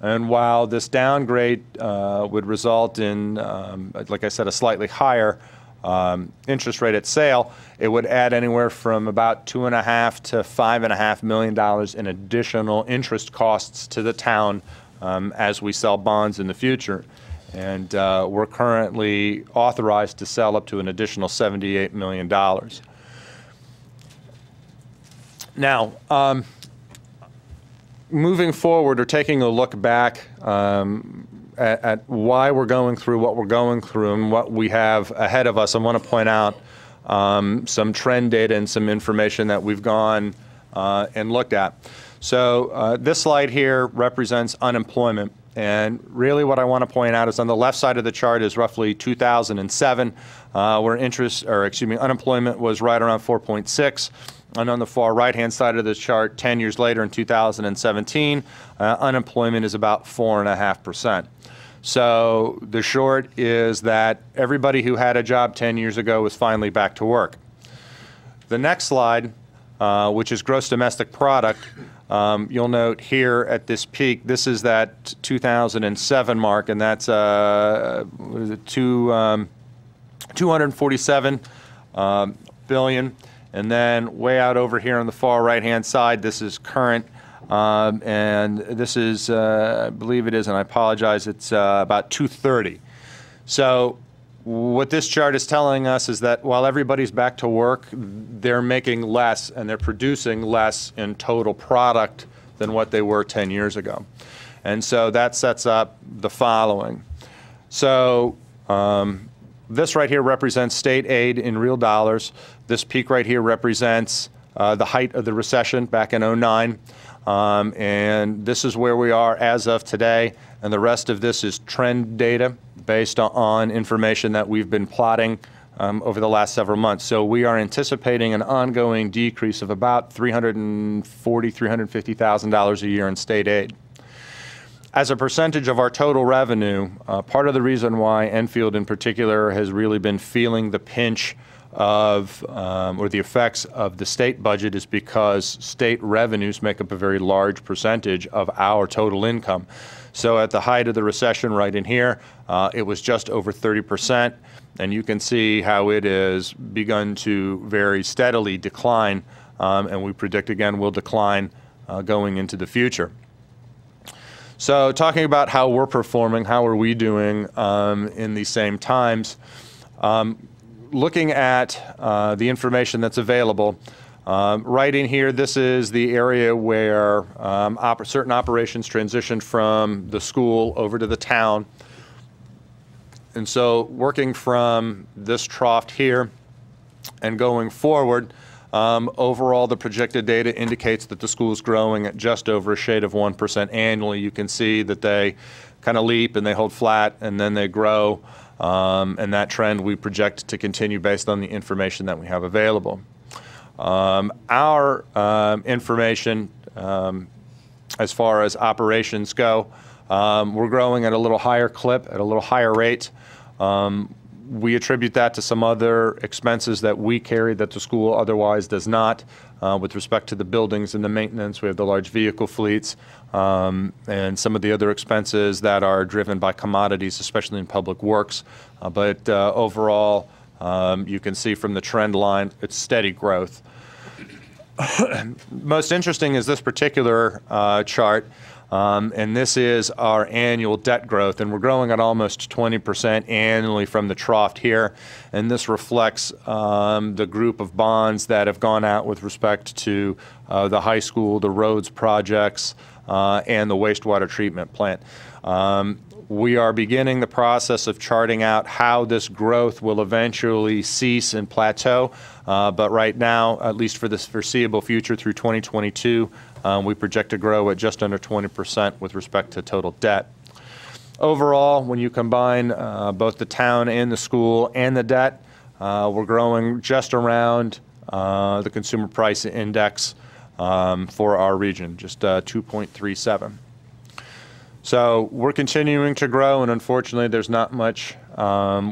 And while this downgrade would result in, like I said, a slightly higher interest rate at sale, it would add anywhere from about $2.5 to $5.5 million in additional interest costs to the town as we sell bonds in the future. And we're currently authorized to sell up to an additional $78 million. Now, moving forward or taking a look back at why we're going through what we're going through and what we have ahead of us, I want to point out some trend data and some information that we've gone and looked at. So this slide here represents unemployment. And really what I want to point out is on the left side of the chart is roughly 2007, where unemployment was right around 4.6. And on the far right-hand side of the chart, 10 years later in 2017, unemployment is about 4.5%. So the short is that everybody who had a job 10 years ago is finally back to work. The next slide, which is gross domestic product, you'll note here at this peak, this is that 2007 mark, and that's what is it, 247 billion. And then way out over here on the far right-hand side, this is current, and this is, I believe it is, and I apologize, it's about 230. So what this chart is telling us is that while everybody's back to work, they're making less and they're producing less in total product than what they were 10 years ago. And so that sets up the following. So this right here represents state aid in real dollars. This peak right here represents the height of the recession back in '09. And this is where we are as of today. And the rest of this is trend data based on information that we've been plotting over the last several months. So we are anticipating an ongoing decrease of about $340,000, $350,000 a year in state aid. As a percentage of our total revenue, part of the reason why Enfield in particular has really been feeling the pinch of, or the effects of the state budget is because state revenues make up a very large percentage of our total income. So at the height of the recession right in here, it was just over 30%, and you can see how it has begun to very steadily decline, and we predict again will decline going into the future. So talking about how we're performing, how are we doing in these same times, looking at the information that's available, right in here, this is the area where certain operations transitioned from the school over to the town. And so working from this trough here and going forward, overall the projected data indicates that the school is growing at just over a shade of 1% annually. You can see that they kind of leap and they hold flat and then they grow. And that trend we project to continue based on the information that we have available. Our information as far as operations go, we're growing at a little higher clip, at a little higher rate. We attribute that to some other expenses that we carry that the school otherwise does not. With respect to the buildings and the maintenance, we have the large vehicle fleets and some of the other expenses that are driven by commodities, especially in public works. But overall, you can see from the trend line, it's steady growth. Most interesting is this particular chart. And this is our annual debt growth, and we're growing at almost 20% annually from the trough here. And this reflects the group of bonds that have gone out with respect to the high school, the roads projects, and the wastewater treatment plant. We are beginning the process of charting out how this growth will eventually cease and plateau. But right now, at least for this foreseeable future through 2022, we project to grow at just under 20% with respect to total debt. Overall, when you combine both the town and the school and the debt, we're growing just around the consumer price index for our region, just 2.37. So we're continuing to grow, and unfortunately there's not much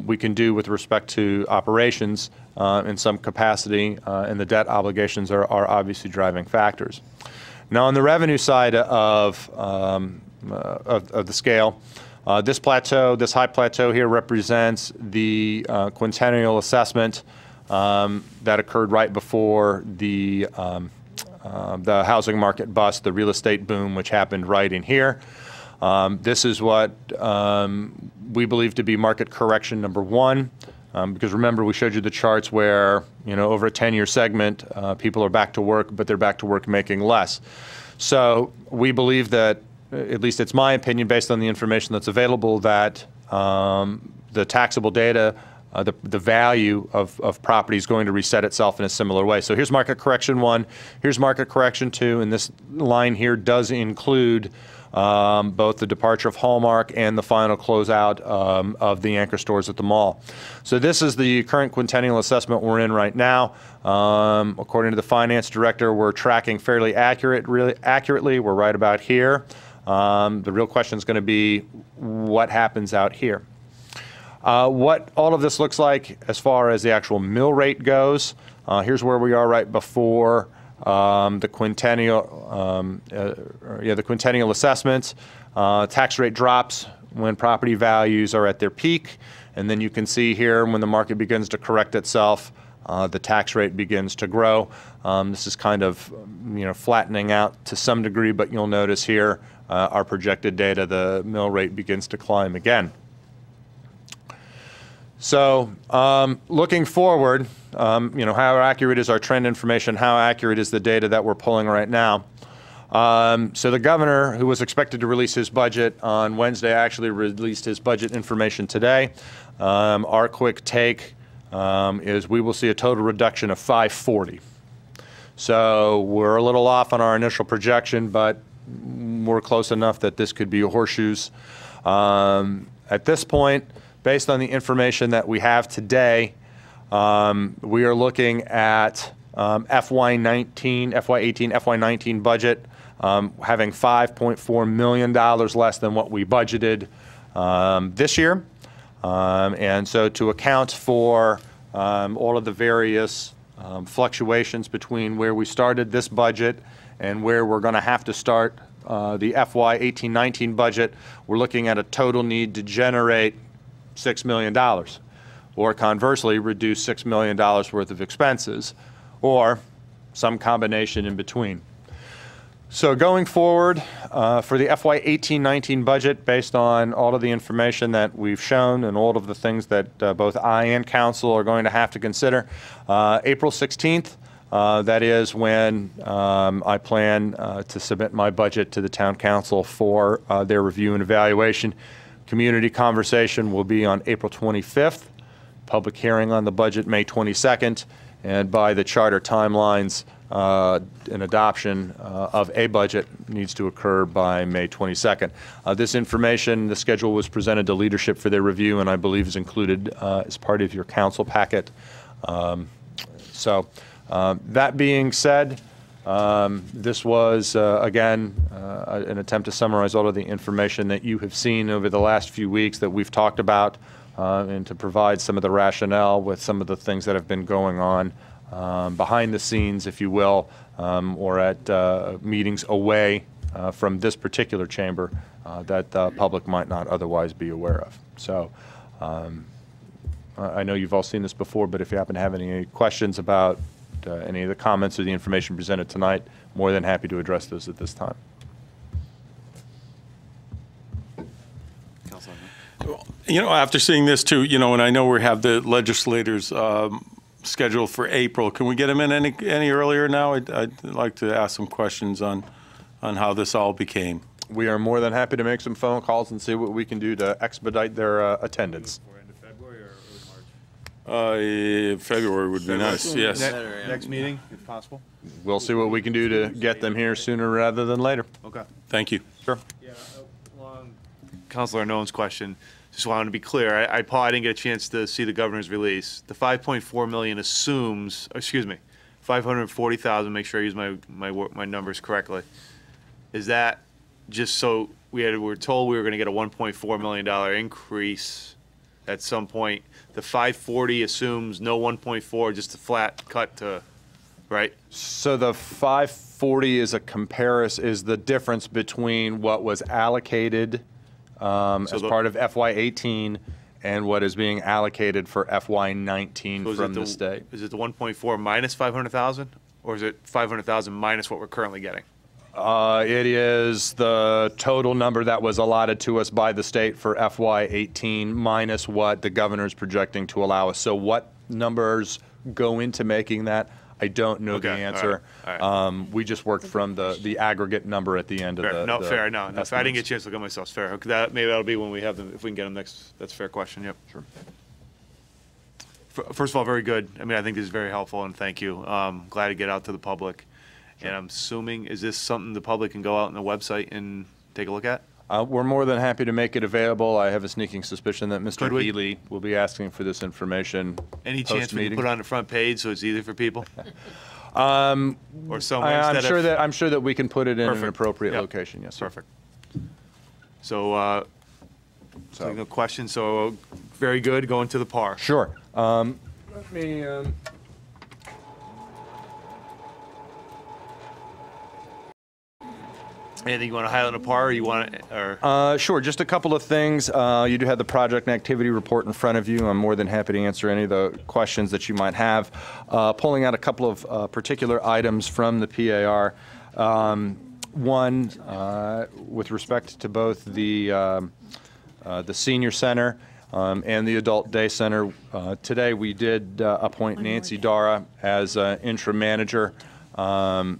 we can do with respect to operations in some capacity, and the debt obligations are obviously driving factors. Now, on the revenue side of the scale, this plateau, this high plateau here represents the quintennial assessment that occurred right before the housing market bust, the real estate boom, which happened right in here. This is what we believe to be market correction number one, because remember, we showed you the charts where, you know, over a 10-year segment, people are back to work, but they're back to work making less. So we believe that, at least it's my opinion based on the information that's available, that the taxable data, the value of property is going to reset itself in a similar way. So here's market correction one, here's market correction two, and this line here does include both the departure of Hallmark and the final closeout of the anchor stores at the mall. So this is the current quintennial assessment we're in right now. According to the finance director, we're tracking fairly accurately. We're right about here. The real question is going to be what happens out here. What all of this looks like as far as the actual mill rate goes, here's where we are right before the quintennial assessments. Tax rate drops when property values are at their peak, and then you can see here when the market begins to correct itself, the tax rate begins to grow. This is kind of, you know, flattening out to some degree, but you'll notice here our projected data, the mill rate begins to climb again. So looking forward, you know, how accurate is our trend information? How accurate is the data that we're pulling right now? So the governor, who was expected to release his budget on Wednesday, actually released his budget information today. Our quick take is we will see a total reduction of 540. So we're a little off on our initial projection, but we're close enough that this could be horseshoes. At this point, based on the information that we have today, we are looking at FY18, FY19 budget having $5.4 million less than what we budgeted this year. And so to account for all of the various fluctuations between where we started this budget and where we're going to have to start the FY18-19 budget, we're looking at a total need to generate $6 million, or conversely, reduce $6 million worth of expenses, or some combination in between. So going forward, for the FY18-19 budget, based on all of the information that we've shown and all of the things that both I and council are going to have to consider, April 16th, that is when I plan to submit my budget to the town council for their review and evaluation. Community conversation will be on April 25th, public hearing on the budget May 22nd, and by the charter timelines, an adoption of a budget needs to occur by May 22nd. This information, the schedule was presented to leadership for their review, and I believe is included as part of your council packet. That being said, this was, again, an attempt to summarize all of the information that you have seen over the last few weeks that we've talked about and to provide some of the rationale with some of the things that have been going on behind the scenes, if you will, or at meetings away from this particular chamber that the public might not otherwise be aware of. So I know you've all seen this before, but if you happen to have any questions about any of the comments or the information presented tonight, more than happy to address those at this time. You know, after seeing this too, you know, and I know we have the legislators scheduled for April, can we get them in any earlier now? I'd like to ask some questions on how this all became. We are more than happy to make some phone calls and see what we can do to expedite their attendance. February would be nice, yes. Next meeting, if possible? We'll see what we can do to get them here sooner rather than later. Okay. Thank you. Sure. Yeah, along Councilor Nolan's question, just wanted to be clear. Paul, I didn't get a chance to see the governor's release. The 5.4 million assumes, excuse me, 540,000, make sure I use my numbers correctly. Is that just so we were told we were going to get a $1.4 million increase at some point? The 540 assumes no 1.4, just a flat cut to, right? So the 540 is is the difference between what was allocated as part of FY18 and what is being allocated for FY19 from the state. Is it the 1.4 minus 500,000, or is it 500,000 minus what we're currently getting? It is the total number that was allotted to us by the state for FY18 minus what the governor is projecting to allow us. So what numbers go into making that, I don't know the answer. All right. We just worked from the aggregate number at the end of the Fair. No, I didn't get a chance to look at myself. It's fair. Maybe that'll be when we have them, if we can get them next. That's a fair question, yep. Sure. First of all, very good. I mean, I think this is very helpful, and thank you. Glad to get out to the public. And I'm assuming, is this something the public can go out on the website and take a look at? We're more than happy to make it available. I have a sneaking suspicion that Mr. Healy will be asking for this information. Any chance we can put it on the front page so it's easy for people? Or somewhere I'm sure that we can put it in an appropriate location. Yes, sir. Perfect. So, no questions. So, very good. Going to the par. Sure. Let me. Anything you want to highlight in a par, or you want to, Sure, just a couple of things. You do have the project and activity report in front of you. I'm more than happy to answer any of the questions that you might have. Pulling out a couple of particular items from the PAR. One, with respect to both the senior center and the adult day center. Today we did appoint Nancy Dara as interim manager. Interim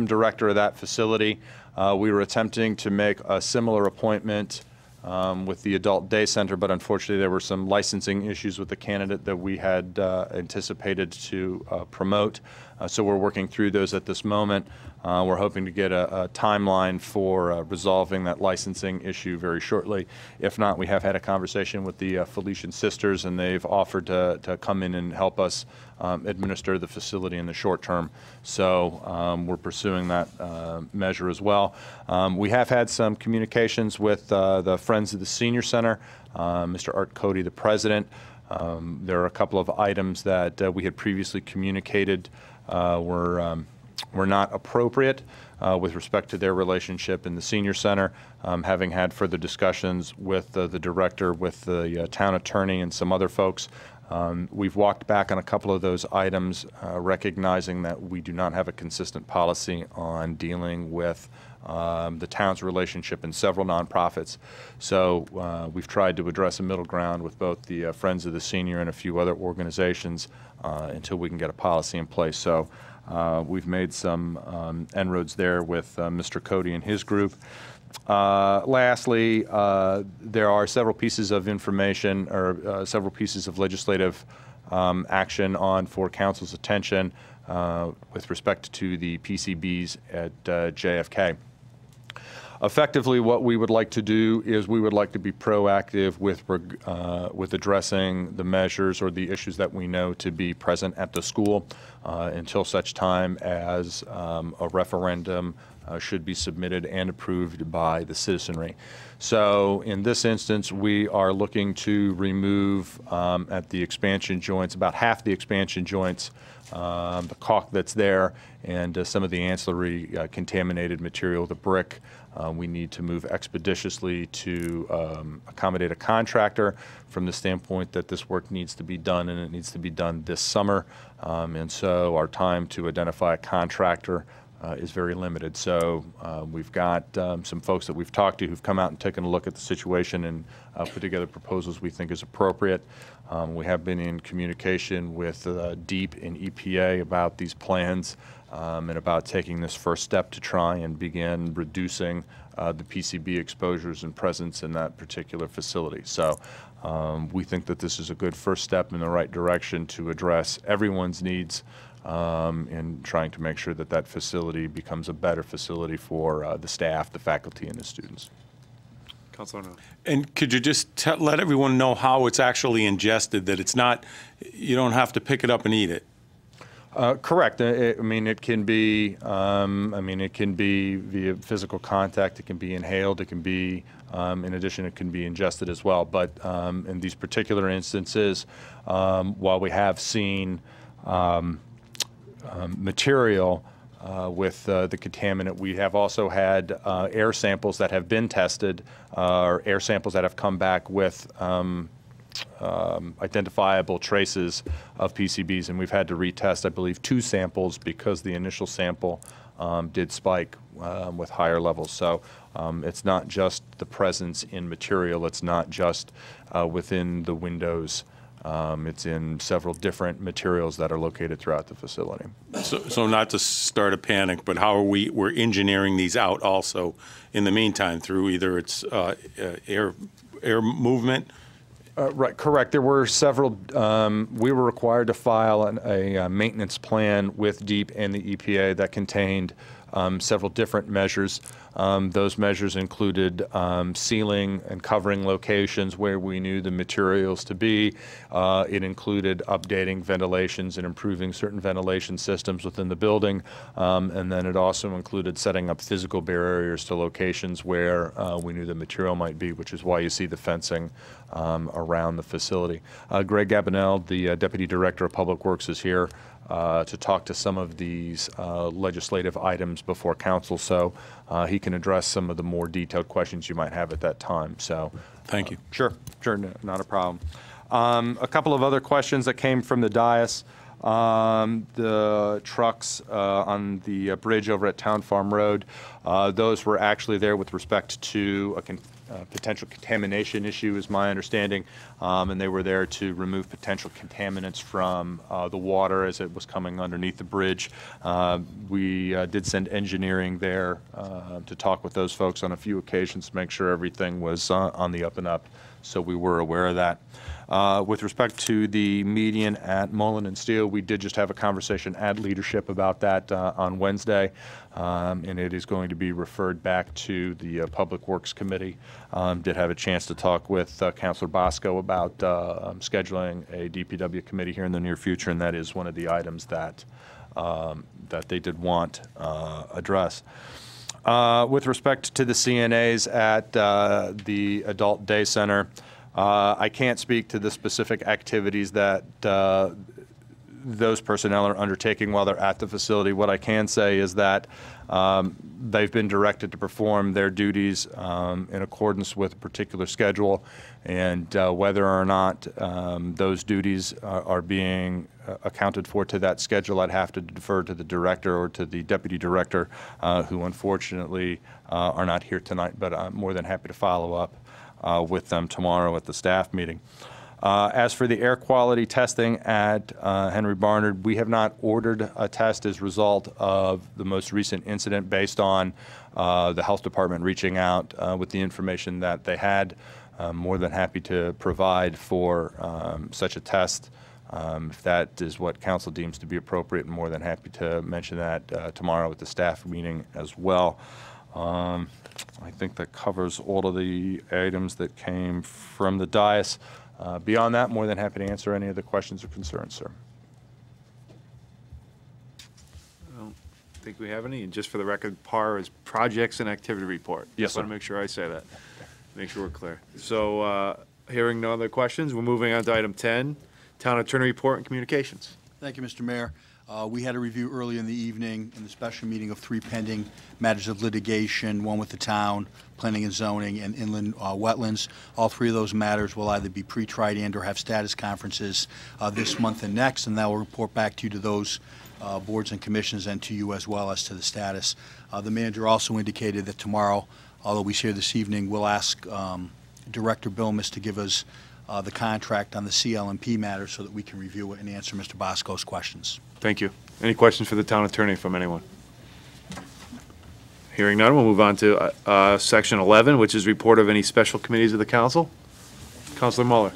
director of that facility. We were attempting to make a similar appointment with the adult day center, but unfortunately there were some licensing issues with the candidate that we had anticipated to promote. So we're working through those at this moment. We're hoping to get a timeline for resolving that licensing issue very shortly. If not, we have had a conversation with the Felician Sisters, and they've offered to come in and help us administer the facility in the short term. So we're pursuing that measure as well. We have had some communications with the Friends of the Senior Center, Mr. Art Cody, the president. There are a couple of items that we had previously communicated were not appropriate with respect to their relationship in the senior center. Having had further discussions with the director, with the town attorney, and some other folks, we've walked back on a couple of those items, recognizing that we do not have a consistent policy on dealing with the town's relationship in several nonprofits. So we've tried to address a middle ground with both the Friends of the Senior and a few other organizations until we can get a policy in place. So we've made some inroads there with Mr. Cody and his group. Lastly, there are several pieces of information or several pieces of legislative action on for council's attention with respect to the PCBs at JFK. Effectively, what we would like to do is we would like to be proactive with addressing the measures or the issues that we know to be present at the school until such time as a referendum should be submitted and approved by the citizenry. So in this instance, we are looking to remove at the expansion joints, about half the expansion joints, the caulk that's there, and some of the ancillary contaminated material, the brick. We need to move expeditiously to accommodate a contractor from the standpoint that this work needs to be done, and it needs to be done this summer. And so our time to identify a contractor is very limited. So we've got some folks that we've talked to who've come out and taken a look at the situation and put together proposals we think is appropriate. We have been in communication with DEEP and EPA about these plans and about taking this first step to try and begin reducing the PCB exposures and presence in that particular facility. So we think that this is a good first step in the right direction to address everyone's needs in trying to make sure that that facility becomes a better facility for the staff, the faculty, and the students. Councilor Arnott. And could you just let everyone know how it's actually ingested, that it's not, you don't have to pick it up and eat it? Correct. I mean, it can be. It can be via physical contact. It can be inhaled. It can be. In addition, it can be ingested as well. But in these particular instances, while we have seen material with the contaminant, we have also had air samples that have been tested, or air samples that have come back with identifiable traces of PCBs, and we've had to retest, I believe, 2 samples because the initial sample did spike with higher levels. So it's not just the presence in material, it's not just within the windows. It's in several different materials that are located throughout the facility. So not to start a panic, but how are we're engineering these out also in the meantime through either its air movement? Right, correct. There were several, we were required to file a maintenance plan with DEEP and the EPA that contained several different measures. Those measures included sealing and covering locations where we knew the materials to be. It included updating ventilations and improving certain ventilation systems within the building. And then it also included setting up physical barriers to locations where we knew the material might be, which is why you see the fencing around the facility. Greg Gabonel, the Deputy Director of Public Works, is here to talk to some of these legislative items before council, so he can address some of the more detailed questions you might have at that time. So, thank you. Sure, not a problem. A couple of other questions that came from the dais. The trucks on the bridge over at Town Farm Road, those were actually there with respect to a potential contamination issue, is my understanding, and they were there to remove potential contaminants from the water as it was coming underneath the bridge. We did send engineering there to talk with those folks on a few occasions to make sure everything was on the up and up, so we were aware of that. With respect to the median at Mullen and Steele, we did just have a conversation at leadership about that on Wednesday, and it is going to be referred back to the Public Works Committee. Did have a chance to talk with Councilor Bosco about scheduling a DPW committee here in the near future, and that is one of the items that that they did want addressed. With respect to the CNAs at the Adult Day Center, I can't speak to the specific activities that those personnel are undertaking while they're at the facility. What I can say is that they've been directed to perform their duties in accordance with a particular schedule, and whether or not those duties are being accounted for to that schedule, I'd have to defer to the director or to the deputy director, who unfortunately are not here tonight, but I'm more than happy to follow up with them tomorrow at the staff meeting. As for the air quality testing at Henry Barnard, we have not ordered a test as a result of the most recent incident based on the health department reaching out with the information that they had. More than happy to provide for such a test if that is what council deems to be appropriate, and more than happy to mention that tomorrow at the staff meeting as well. I think that covers all of the items that came from the dais. Beyond that, more than happy to answer any of the questions or concerns, sir. think we have any. And just for the record, PAR is Projects and Activity Report. Yes, Just want sir. to make sure I say that. Make sure we're clear. So, hearing no other questions, we're moving on to item 10, Town Attorney Report and Communications. Thank you, Mr. Mayor. We had a review earlier in the evening in the special meeting of 3 pending matters of litigation, one with the town, planning and zoning, and inland wetlands. All 3 of those matters will either be pre-tried and or have status conferences this month and next, and that will report back to you, to those boards and commissions, and to you as well as to the status. The manager also indicated that tomorrow, although we share this evening, we'll ask Director Bilmes to give us the contract on the CLMP matter so that we can review it and answer Mr. Bosco's questions. Thank you. Any questions for the town attorney from anyone? Hearing none, we'll move on to section 11, which is report of any special committees of the council. Councilor Muller.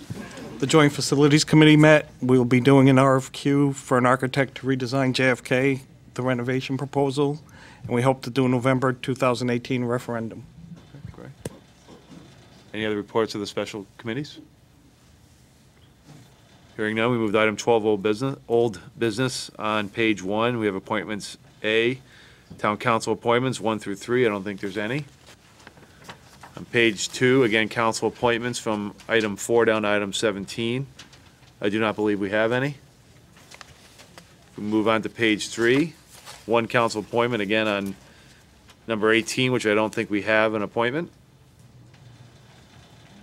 The Joint Facilities Committee met. We will be doing an RFQ for an architect to redesign JFK, the renovation proposal, and we hope to do a November 2018 referendum. Okay, great. Any other reports of the special committees? Hearing none, we move to item 12, old business. On page 1, we have appointments A, town council appointments 1 through 3. I don't think there's any. On page 2, again, council appointments from item 4 down to item 17. I do not believe we have any. We move on to page 3, 1 council appointment, again on number 18, which I don't think we have an appointment.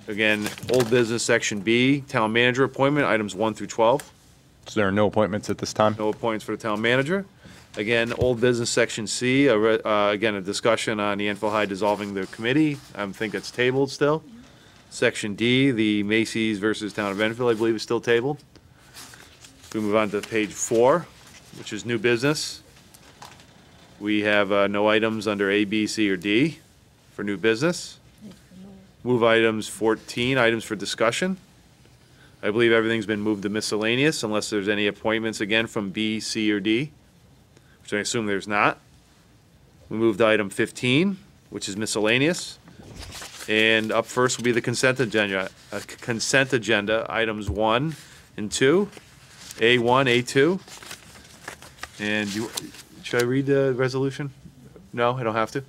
Again, old business, section B, town manager appointment, items 1 through 12. So there are no appointments at this time? No appointments for the town manager. Again, old business, section C, again, a discussion on the Enfield High dissolving the committee. I think it's tabled still. Section D, the Macy's versus Town of Enfield, I believe is still tabled. We move on to page 4, which is new business. We have no items under A, B, C, or D for new business. Move items 14, items for discussion. I believe everything's been moved to miscellaneous unless there's any appointments again from B, C, or D, which I assume there's not. We move to item 15, which is miscellaneous. And up first will be the consent agenda. Consent agenda, items 1 and 2, A1, A2. And should I read the resolution? No, I don't have to.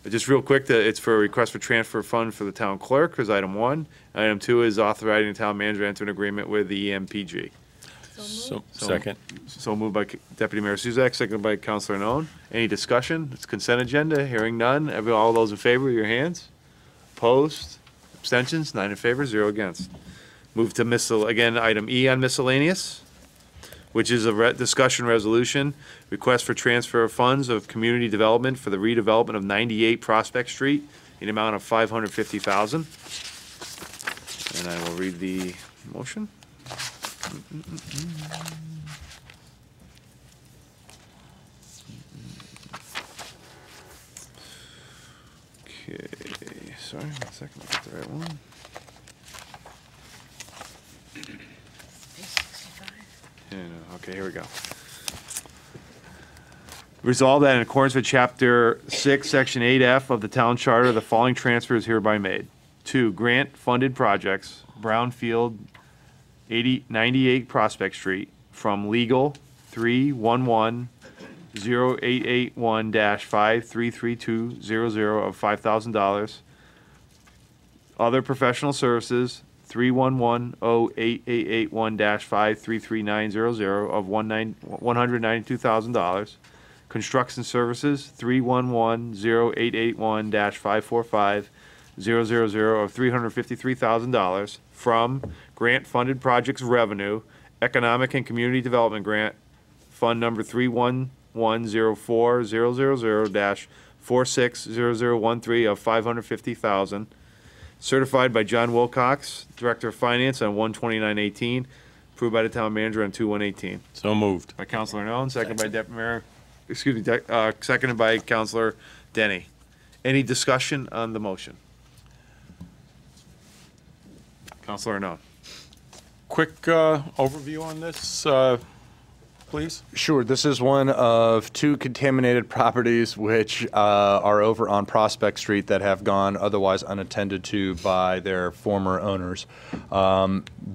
Just real quick, it's for a request for transfer fund for the town clerk, is item 1. Item 2 is authorizing the town manager to enter an agreement with the EMPG. Second. So moved by Deputy Mayor Suzak, seconded by Councilor Noon. Any discussion? It's consent agenda, hearing none. All those in favor, your hands. Opposed? Abstentions? 9 in favor, 0 against. Move to again, item E on miscellaneous, which is a discussion resolution, request for transfer of funds of community development for the redevelopment of 98 Prospect Street in amount of $550,000. And I will read the motion. Okay, sorry, 1 second, I'll get the right one. Yeah, no, okay, here we go. Resolved that in accordance with Chapter 6, Section 8F of the Town Charter, the following transfer is hereby made. 2, grant-funded projects, Brownfield 98 Prospect Street, from legal 311-0881-533200 of $5,000. Other professional services, 311-0881-533900 of $192,000. Construction services, 311-0881-545-000 of $353,000 from grant-funded projects revenue, Economic and Community Development Grant, Fund Number 31104-000-460013 of $550,000. Certified by John Wilcox, Director of Finance on 1/29/18, approved by the town manager on 2/1/18. So moved. By Councilor Nolan, seconded by Deputy Mayor, seconded by Councilor Denny. Any discussion on the motion? Councilor Nolan. Quick overview on this. please? Sure. This is one of 2 contaminated properties which are over on Prospect Street that have gone otherwise unattended to by their former owners.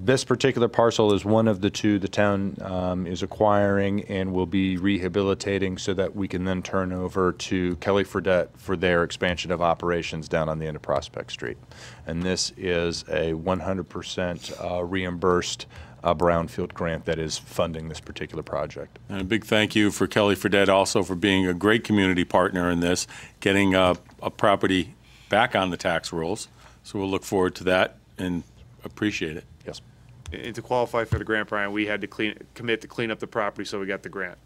This particular parcel is one of the 2 the town is acquiring and will be rehabilitating so that we can then turn over to Kelly Fredette for their expansion of operations down on the end of Prospect Street. And this is a 100% reimbursed brownfield grant that is funding this particular project. And a big thank you for Kelly Fredette also for being a great community partner in this, getting a property back on the tax rolls. So we'll look forward to that and appreciate it. Yes. And to qualify for the grant, Brian, we had to commit to clean up the property, so we got the grant.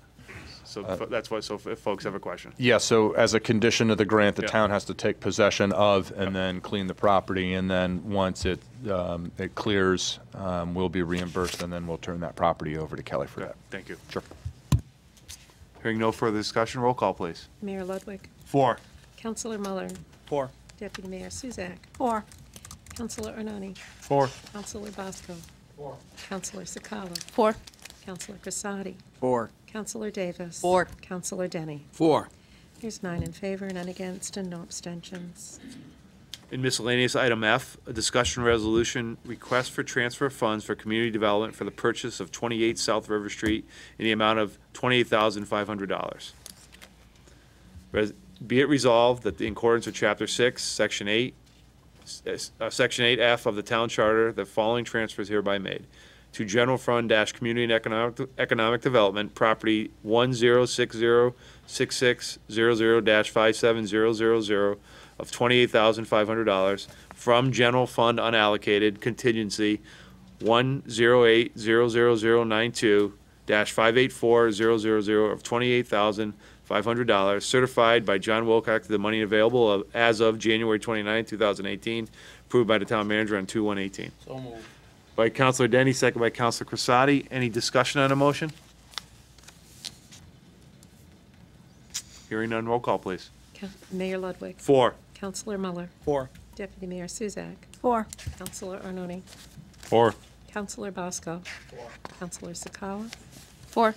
So that's why, so if folks have a question. Yeah, so as a condition of the grant, the Yeah. town has to take possession of and then clean the property, and then once it clears, we'll be reimbursed, and then we'll turn that property over to Kelly for Yeah, that. thank you. Sure. Hearing no further discussion, roll call, please. Mayor Ludwig. 4. Councilor Muller. 4. Deputy Mayor Suzak. 4. Councilor Arnone. 4. Councilor Bosco. 4. Councilor Sakala. 4. Councilor Crisati. 4. Councilor Davis. 4. Councilor Denny. 4. There's 9 in favor, none against, and no abstentions. In miscellaneous, item F, a discussion resolution, request for transfer of funds for community development for the purchase of 28 South River Street in the amount of $28,500. Be it resolved that in accordance with Chapter 6, Section 8, Section 8F of the Town Charter, the following transfers hereby made. To General Fund - Community and Economic Development, Property 10606600-57000 of $28,500 from General Fund Unallocated Contingency 1080092-584000 of $28,500, certified by John Wilcox, the money available as of January 29, 2018, approved by the town manager on 2/1/18. So moved. By Councilor Denny, second by Councilor Crisati. Any discussion on the motion? Hearing none, roll call, please. Mayor Ludwig. 4. Councilor Muller. 4. Deputy Mayor Suzak. 4. Councilor Arnone. 4. Councilor Bosco. 4. Councilor Sakala. 4.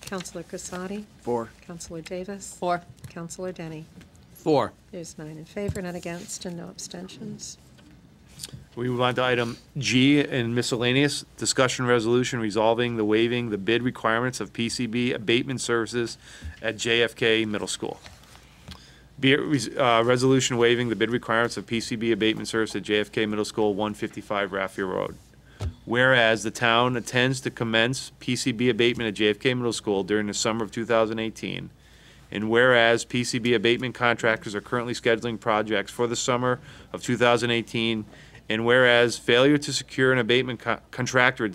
Councilor Crisati. 4. Councilor Davis. 4. Councilor Denny. 4. There's 9 in favor, none against, and no abstentions. We move on to item G in miscellaneous, discussion resolution resolving the waiving the bid requirements of PCB abatement services at JFK Middle School. Be it resolution waiving the bid requirements of PCB abatement service at JFK Middle School, 155 Raffield Road. Whereas the town intends to commence PCB abatement at JFK Middle School during the summer of 2018, and whereas PCB abatement contractors are currently scheduling projects for the summer of 2018, and whereas failure to secure an abatement contractor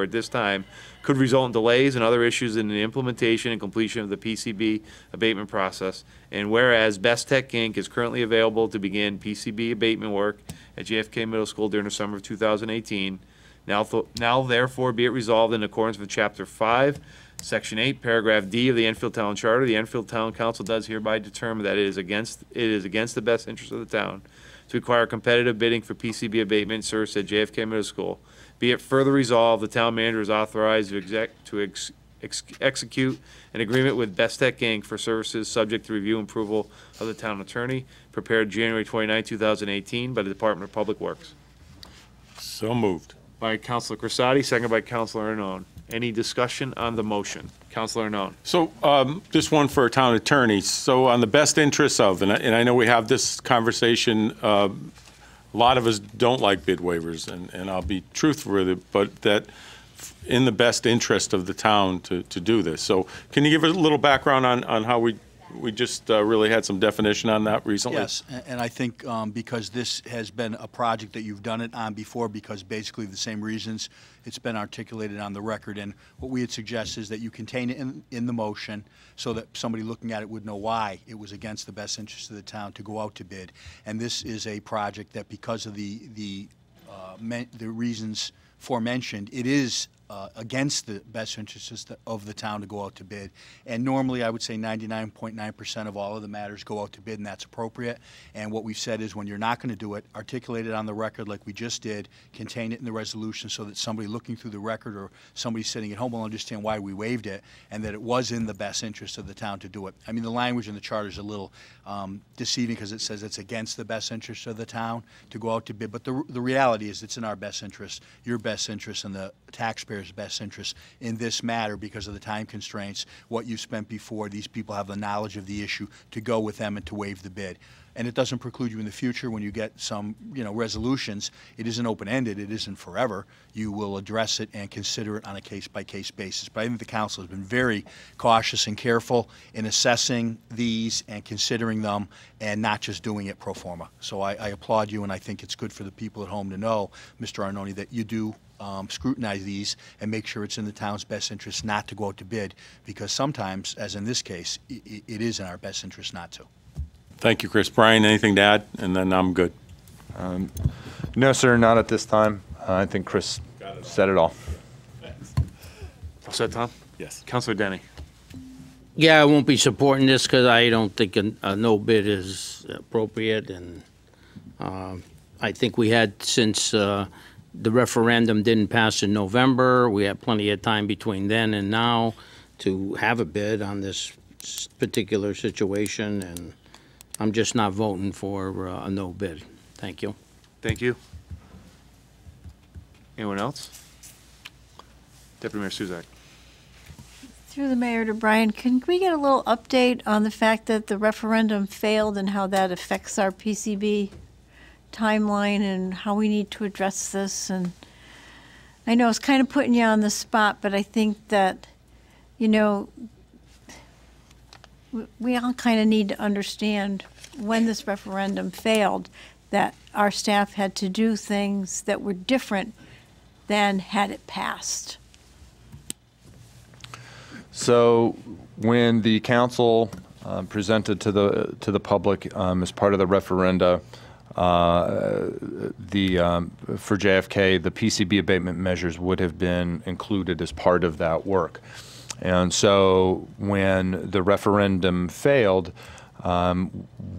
at this time could result in delays and other issues in the implementation and completion of the PCB abatement process, and whereas Best Tech Inc. is currently available to begin PCB abatement work at JFK Middle School during the summer of 2018, now therefore be it resolved in accordance with Chapter 5, Section 8, Paragraph D of the Enfield Town Charter, the Enfield Town Council does hereby determine that it is against the best interest of the town to require competitive bidding for PCB abatement service at JFK Middle School. Be it further resolved, the town manager is authorized to execute an agreement with Best Tech Inc. for services subject to review and approval of the town attorney, prepared January 29, 2018 by the Department of Public Works. So moved. By Councilor Crisati, second by Councilor Arnone. Any discussion on the motion? Councilor Arnone. So just one for a town attorney. So on the best interests of, and I know we have this conversation, a lot of us don't like bid waivers, and I'll be truthful with it, but that in the best interest of the town to do this. So can you give a little background on how we just really had some definition on that recently? Yes, and I think because this has been a project that you've done it on before, because basically the same reasons, it's been articulated on the record, and what we had suggested is that you contain it in the motion so that somebody looking at it would know why it was against the best interest of the town to go out to bid. And this is a project that, because of the reasons forementioned, it is against the best interests of the town to go out to bid. And normally, I would say 99.9% of all of the matters go out to bid, and that's appropriate. And what we've said is when you're not going to do it, articulate it on the record like we just did, contain it in the resolution so that somebody looking through the record or somebody sitting at home will understand why we waived it and that it was in the best interest of the town to do it. I mean, the language in the charter is a little deceiving because it says it's against the best interest of the town to go out to bid, but the reality is it's in our best interest, your best interest, and the taxpayers' best interest in this matter because of the time constraints, what you spent before. These people have the knowledge of the issue to go with them and to waive the bid. And it doesn't preclude you in the future when you get some, resolutions. It isn't open-ended. It isn't forever. You will address it and consider it on a case-by-case basis. But I think the council has been very cautious and careful in assessing these and considering them and not just doing it pro forma. So I applaud you, and I think it's good for the people at home to know, Mr. Arnone, that you do scrutinize these and make sure it's in the town's best interest not to go out to bid, because sometimes, as in this case, it is in our best interest not to. Thank you, Chris. Brian, anything to add? And then I'm good. No, sir, not at this time. I think Chris said it all. All set, Tom? Yes. Councilor Denny. Yeah, I won't be supporting this because I don't think a no bid is appropriate, and I think we had, since the referendum didn't pass in November, we had plenty of time between then and now to have a bid on this particular situation, and I'm just not voting for a no bid. Thank you. Thank you. Anyone else? Deputy Mayor Suzak. Through the mayor to Brian, can we get a little update on the fact that the referendum failed and how that affects our PCB timeline and how we need to address this? And I know it's kind of putting you on the spot, but I think that, we all kind of need to understand when this referendum failed that our staff had to do things that were different than had it passed. So when the council presented to the public as part of the referenda, for JFK, the PCB abatement measures would have been included as part of that work. And so when the referendum failed,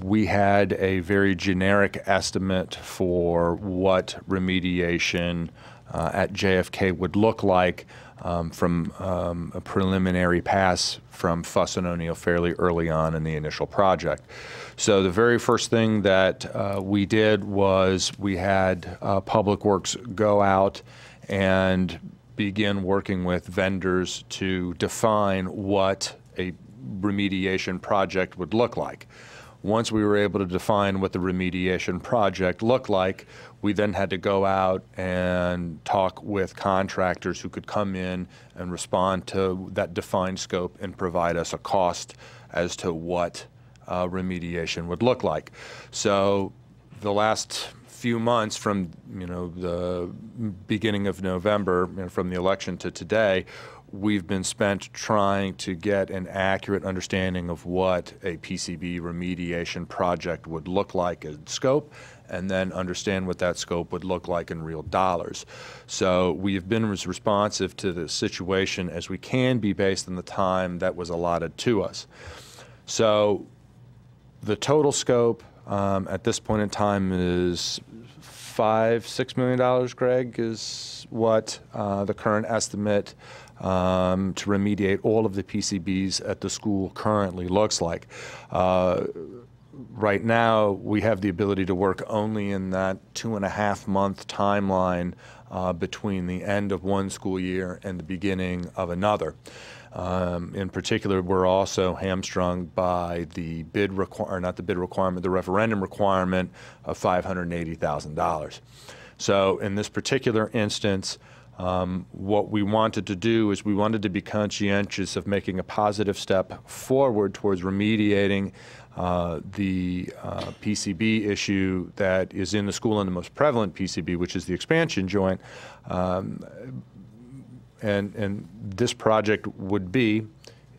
we had a very generic estimate for what remediation at JFK would look like from a preliminary pass from Fuss and O'Neill fairly early on in the initial project. So the very first thing that we did was we had Public Works go out and begin working with vendors to define what a remediation project would look like. Once we were able to define what the remediation project looked like, we then had to go out and talk with contractors who could come in and respond to that defined scope and provide us a cost as to what remediation would look like. So the last few months from the beginning of November, from the election to today, we've been spent trying to get an accurate understanding of what a PCB remediation project would look like in scope, and then understand what that scope would look like in real dollars. So we have been as responsive to the situation as we can be based on the time that was allotted to us. So the total scope at this point in time is $5–6 million, Greg, is what the current estimate to remediate all of the PCBs at the school currently looks like. Right now, we have the ability to work only in that 2.5-month timeline between the end of one school year and the beginning of another. In particular, we're also hamstrung by the the referendum requirement of $580,000. So in this particular instance, what we wanted to do is we wanted to be conscientious of making a positive step forward towards remediating the PCB issue that is in the school and the most prevalent PCB, which is the expansion joint. And this project would be,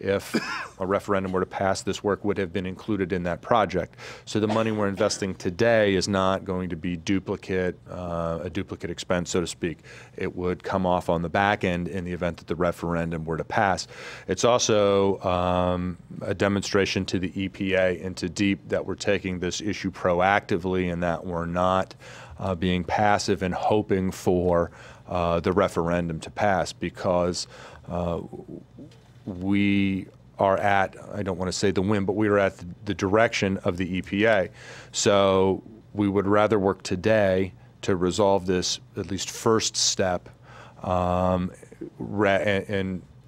if a referendum were to pass, this work would have been included in that project. So the money we're investing today is not going to be a duplicate expense, so to speak. It would come off on the back end in the event that the referendum were to pass. It's also a demonstration to the EPA and to DEEP that we're taking this issue proactively and that we're not being passive and hoping for the referendum to pass, because we are at, I don't want to say the whim, but we are at the direction of the EPA. So we would rather work today to resolve this, at least first step, and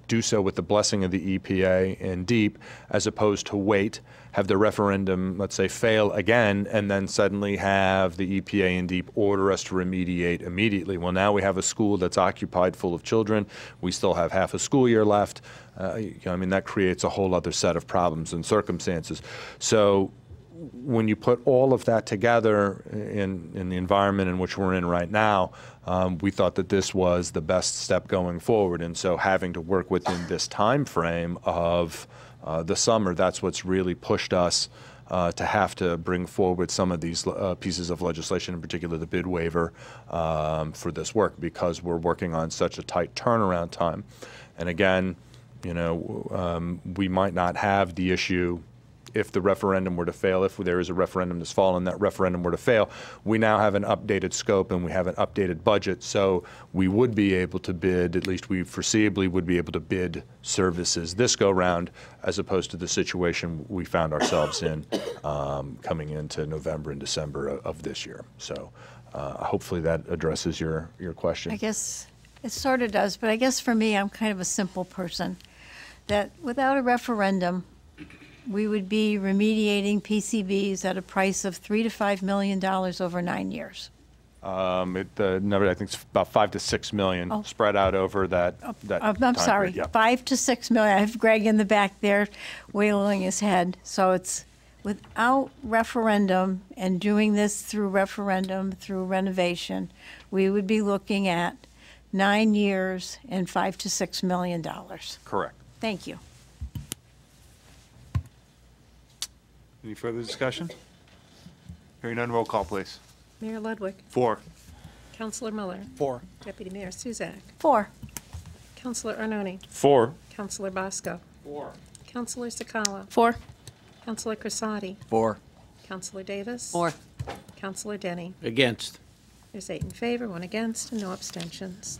do so with the blessing of the EPA and DEEP, as opposed to wait, have the referendum, let's say, fail again, and then suddenly have the EPA and DEEP order us to remediate immediately. Well, now we have a school that's occupied full of children. We still have half a school year left. I mean, that creates a whole other set of problems and circumstances. So when you put all of that together in the environment in which we're in right now, we thought that this was the best step going forward. And so having to work within this time frame of the summer, that's what's really pushed us to have to bring forward some of these pieces of legislation, in particular the bid waiver for this work, because we're working on such a tight turnaround time. And again, you know, we might not have the issue if the referendum were to fail. If there is a referendum this fall and that referendum were to fail, we now have an updated scope and we have an updated budget, so we would be able to bid, at least we foreseeably would be able to bid services this go-round, as opposed to the situation we found ourselves in coming into November and December of this year. So hopefully that addresses your question. I guess it sort of does, but I guess for me, I'm kind of a simple person, that without a referendum, we would be remediating PCBs at a price of $3 to $5 million over 9 years. The number, I think, is about 5 to 6 million spread out over that I'm time sorry, period, yeah. 5 to 6 million. I have Greg in the back there wailing his head. So it's without referendum and doing this through referendum, through renovation, we would be looking at 9 years and $5 to $6 million. Correct. Thank you. Any further discussion? Hearing none, roll call, please. Mayor Ludwig. 4. Counselor Miller. 4. Deputy Mayor Suzak. 4. Counselor Arnone. 4. Counselor Bosco. 4. Counselor Sakala. 4. Counselor Crisati. 4. Counselor Davis. 4. Counselor Denny. Against. There's 8 in favor, 1 against, and no abstentions.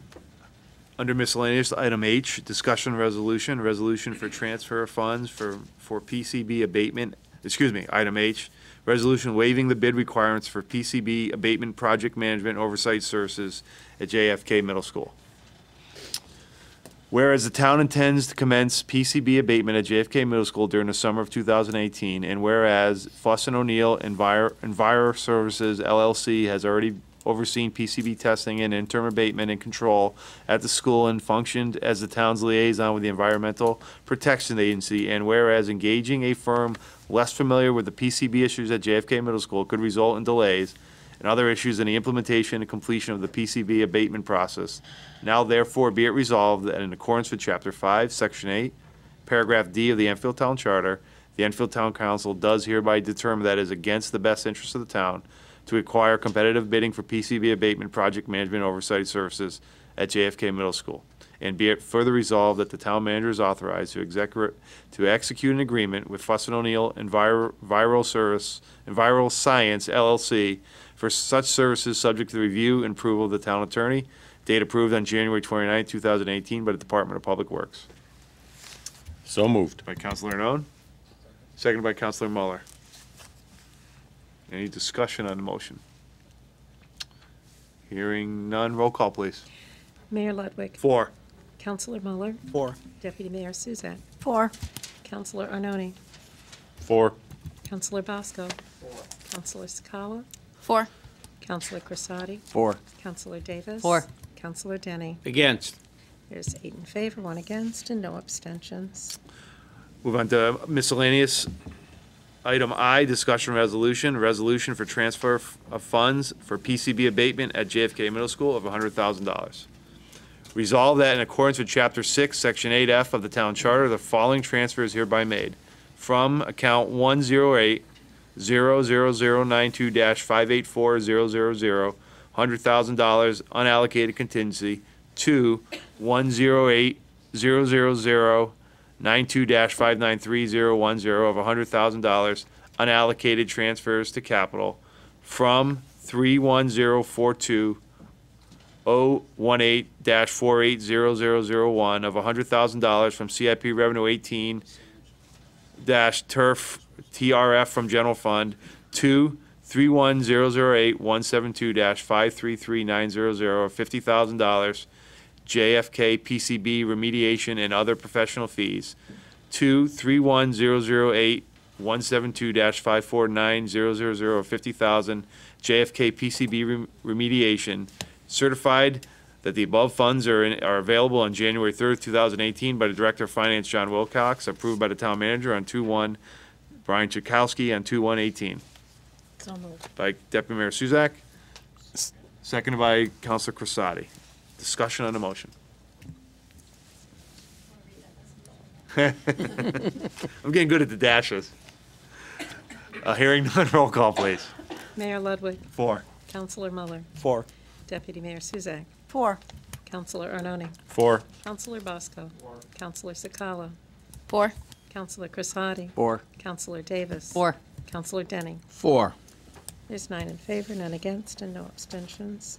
Under miscellaneous, item H, discussion resolution for transfer of funds for PCB abatement. Excuse me, item H, resolution waiving the bid requirements for PCB abatement project management oversight services at JFK Middle School. Whereas the town intends to commence PCB abatement at JFK Middle School during the summer of 2018, and whereas Fuss & O'Neill Enviro Services LLC has already overseen PCB testing and interim abatement and control at the school and functioned as the town's liaison with the Environmental Protection Agency, and whereas engaging a firm less familiar with the PCB issues at JFK Middle School could result in delays and other issues in the implementation and completion of the PCB abatement process, now therefore be it resolved that in accordance with Chapter 5, Section 8, Paragraph D of the Enfield Town Charter, the Enfield Town Council does hereby determine that it is against the best interest of the town to acquire competitive bidding for PCB abatement project management oversight services at JFK Middle School. And be it further resolved that the town manager is authorized to execute an agreement with Fuss & O'Neill Enviro Science LLC for such services subject to the review and approval of the town attorney. Date approved on January 29, 2018 by the Department of Public Works. So moved. By Councilor Arnone, seconded by Councilor Muller. Any discussion on the motion? Hearing none, roll call, please. Mayor Ludwig. 4. Counselor Muller. 4. Deputy Mayor Suzak. 4. Counselor Arnone. 4. Counselor Bosco. 4. Counselor Sakala. 4. Counselor Crisati. 4. Counselor Davis. 4. Counselor Denny. Against. There's 8 in favor, 1 against, and no abstentions. Move on to miscellaneous. Item I, discussion resolution for transfer of funds for PCB abatement at JFK Middle School of $100,000. Resolved that in accordance with Chapter 6, Section 8F of the Town Charter, the following transfer is hereby made. From account 108-00092-584000, $100,000 unallocated contingency, to 108-00092-593-010 of $100,000 unallocated transfers to capital, from 31042 018-480001 of $100,000 from CIP Revenue 18 TURF TRF from General Fund to 31008-172-533900 of $50,000 JFK PCB remediation and other professional fees to 31008-172-549000 of $50,000 JFK PCB remediation. Certified that the above funds are available on January 3rd, 2018 by the Director of Finance, John Wilcox, approved by the Town Manager on 2/1, Brian Chakowski on 2/1/18. So moved. By Deputy Mayor Suzak, seconded by Councilor Crissati. Discussion on the motion. I'm getting good at the dashes. Hearing none, roll call, please. Mayor Ludwig. 4. Councilor Muller. 4. Deputy Mayor Suzak. 4. Councilor Arnone. 4. Councilor Bosco. 4. Councilor Sakala. 4. Councilor Crissati. 4. Councilor Davis. 4. Councilor Denning. 4. There's 9 in favor, none against, and no abstentions.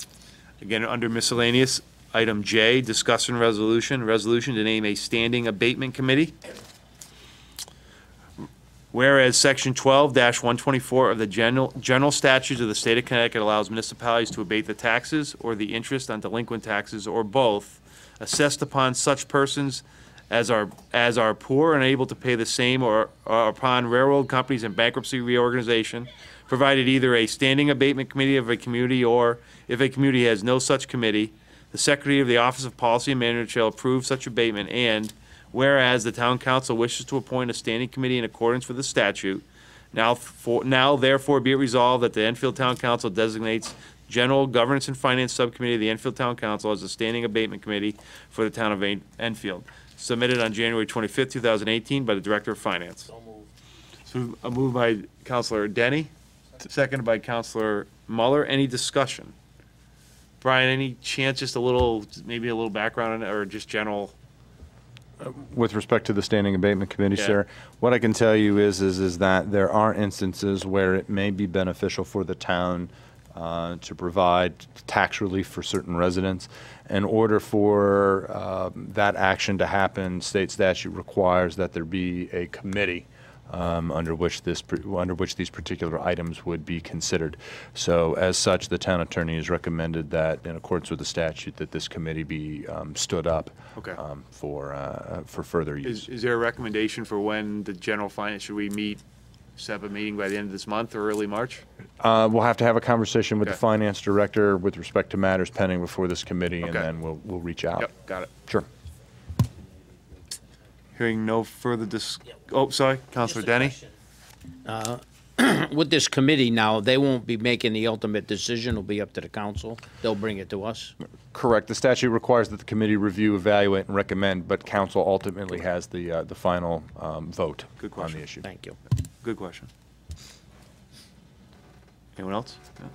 Again, under miscellaneous, item J, discussion resolution to name a standing abatement committee. Whereas Section 12-124 of the General Statutes of the State of Connecticut allows municipalities to abate the taxes or the interest on delinquent taxes, or both, assessed upon such persons as are poor and unable to pay the same, or upon railroad companies in bankruptcy reorganization, provided either a standing abatement committee of a community, or if a community has no such committee, the Secretary of the Office of Policy and Management shall approve such abatement. And whereas the Town Council wishes to appoint a standing committee in accordance with the statute, now therefore be it resolved that the Enfield Town Council designates General Governance and Finance Subcommittee of the Enfield Town Council as a standing abatement committee for the town of Enfield. Submitted on January 25th, 2018 by the Director of Finance. So a move by Councilor Denny, seconded by Councilor Muller. Any discussion? Brian, any chance, just maybe a little background on it, or just general? With respect to the Standing Abatement Committee, Yeah. sir, what I can tell you is that there are instances where it may be beneficial for the town to provide tax relief for certain residents. In order for that action to happen, state statute requires that there be a committee under which these particular items would be considered. So, as such, the town attorney has recommended that, in accordance with the statute, that this committee be stood up for further use. Is there a recommendation for when the general finance, should we set up a meeting by the end of this month or early March? We'll have to have a conversation with the Okay. finance director with respect to matters pending before this committee, and then we'll reach out. Yep, got it. Sure. Hearing no further oh, sorry, Councilor Denny? With this committee now, they won't be making the ultimate decision. It'll be up to the council. They'll bring it to us. Correct. The statute requires that the committee review, evaluate, and recommend, but council ultimately has the final vote on the issue. Thank you. Good question. Anyone else? No?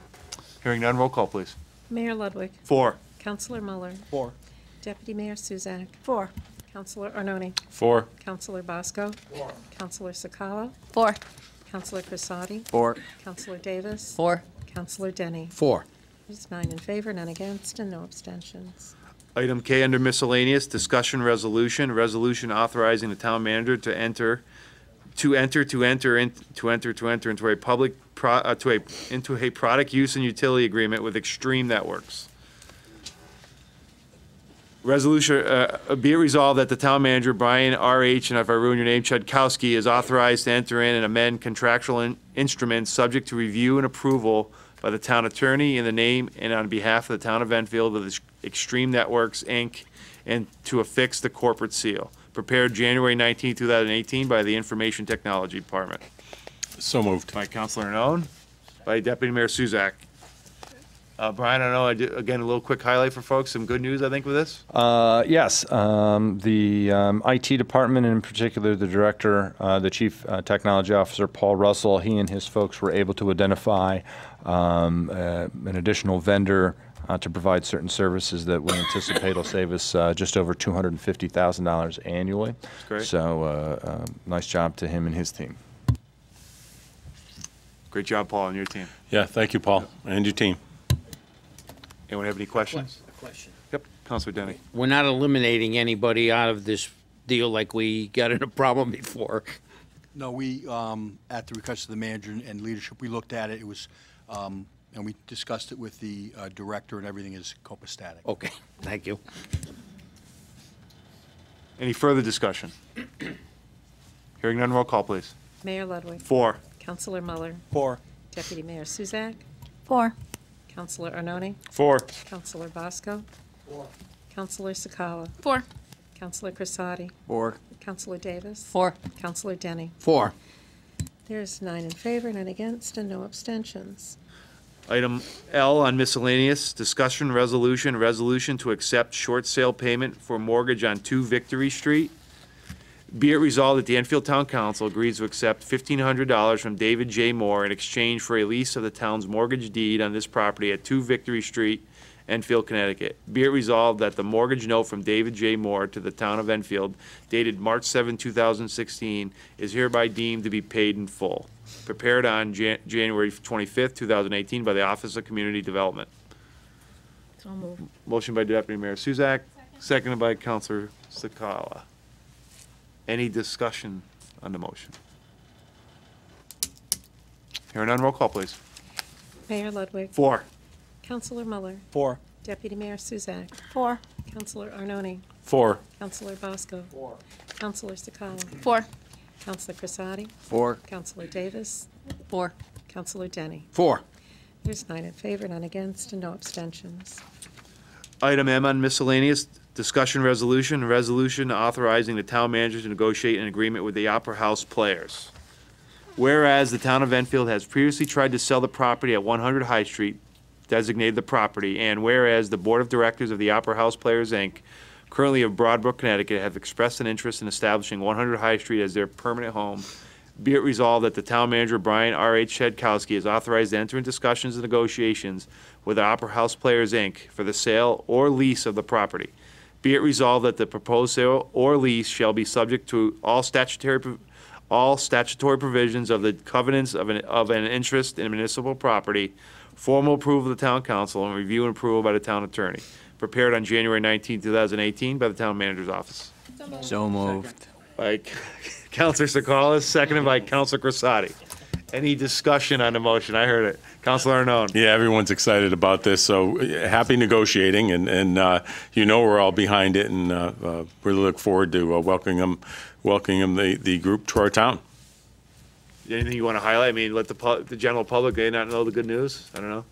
Hearing none, roll call, please. Mayor Ludwig. 4. Councilor Muller. 4. Deputy Mayor Suzak. 4. Councilor Arnone. 4. Councilor Bosco. 4. Councilor Sakala. 4. Councilor Crissati. 4. Councilor Davis. 4. Councilor Denny. 4. There's 9 in favor, none against, and no abstentions. Item K under miscellaneous, discussion resolution authorizing the town manager to enter into a public into a product use and utility agreement with Extreme Networks. Resolution, be it resolved that the town manager, Brian R.H., and if I ruin your name, Chudkowski, is authorized to enter in and amend contractual instruments subject to review and approval by the town attorney in the name and on behalf of the town of Enfield with Extreme Networks, Inc., and to affix the corporate seal. Prepared January 19, 2018 by the Information Technology Department. So moved. By Councilor Arnone, by Deputy Mayor Suzak. Brian, I don't know, again, a little quick highlight for folks, some good news, I think, with this? Yes, the IT department, and in particular the director, the chief technology officer, Paul Russell, he and his folks were able to identify an additional vendor to provide certain services that we anticipate will save us just over $250,000 annually. That's great. So nice job to him and his team. Great job, Paul, and your team. Yeah, thank you, Paul, and your team. Anyone have any questions? A question. Yep, Councilor Denny. We're not eliminating anybody out of this deal like we got in a problem before. No, we, at the request of the manager and leadership, we looked at it. It was, and we discussed it with the director, and everything is copacetic. Okay, thank you. Any further discussion? Hearing none, roll call, please. Mayor Ludwig. 4. Councilor Muller. 4. Deputy Mayor Suzak. 4. Councilor Arnone. 4. Councilor Bosco. 4. Councilor Sakala. 4. Councilor Crisati. 4. Councilor Davis. 4. Councilor Denny. 4. There's 9 in favor, none against, and no abstentions. Item L on miscellaneous, discussion resolution to accept short sale payment for mortgage on 2 Victory Street. Be it resolved that the Enfield Town Council agrees to accept $1,500 from David J. Moore in exchange for a lease of the town's mortgage deed on this property at 2 Victory Street, Enfield, Connecticut. Be it resolved that the mortgage note from David J. Moore to the town of Enfield dated March 7, 2016 is hereby deemed to be paid in full. Prepared on January 25th, 2018 by the Office of Community Development. So moved. Motion by Deputy Mayor Suzak, seconded by Councilor Sakala. Any discussion on the motion? Hearing none, roll call, please. Mayor Ludwig. 4. Councilor Muller. 4. Deputy Mayor Suzak. 4. Councilor Arnone. 4. Councilor Bosco. 4. Councilor Sakala. 4. Councilor Crisati. 4. Councilor Davis. 4. Councilor Denny. 4. There's 9 in favor, none against, and no abstentions. Item M on miscellaneous, discussion resolution authorizing the town manager to negotiate an agreement with the Opera House Players. Whereas the town of Enfield has previously tried to sell the property at 100 High Street, designated the property, and whereas the Board of Directors of the Opera House Players, Inc., currently of Broadbrook, Connecticut, have expressed an interest in establishing 100 High Street as their permanent home, be it resolved that the town manager, Brian R.H. Chedkowski, is authorized to enter into discussions and negotiations with the Opera House Players, Inc. for the sale or lease of the property. Be it resolved that the proposed sale or lease shall be subject to all statutory provisions of the covenants of an interest in municipal property, formal approval of the town council, and review and approval by the town attorney. Prepared on January 19, 2018 by the town manager's office. So moved. By Councilor Sakala, seconded by Councilor Crisati. Any discussion on the motion? I heard it. Councilor Arnone. Yeah, everyone's excited about this, so happy negotiating, and we're all behind it, and really look forward to welcoming the group to our town. Anything you want to highlight? I mean, let the general public, they not know the good news? I don't know.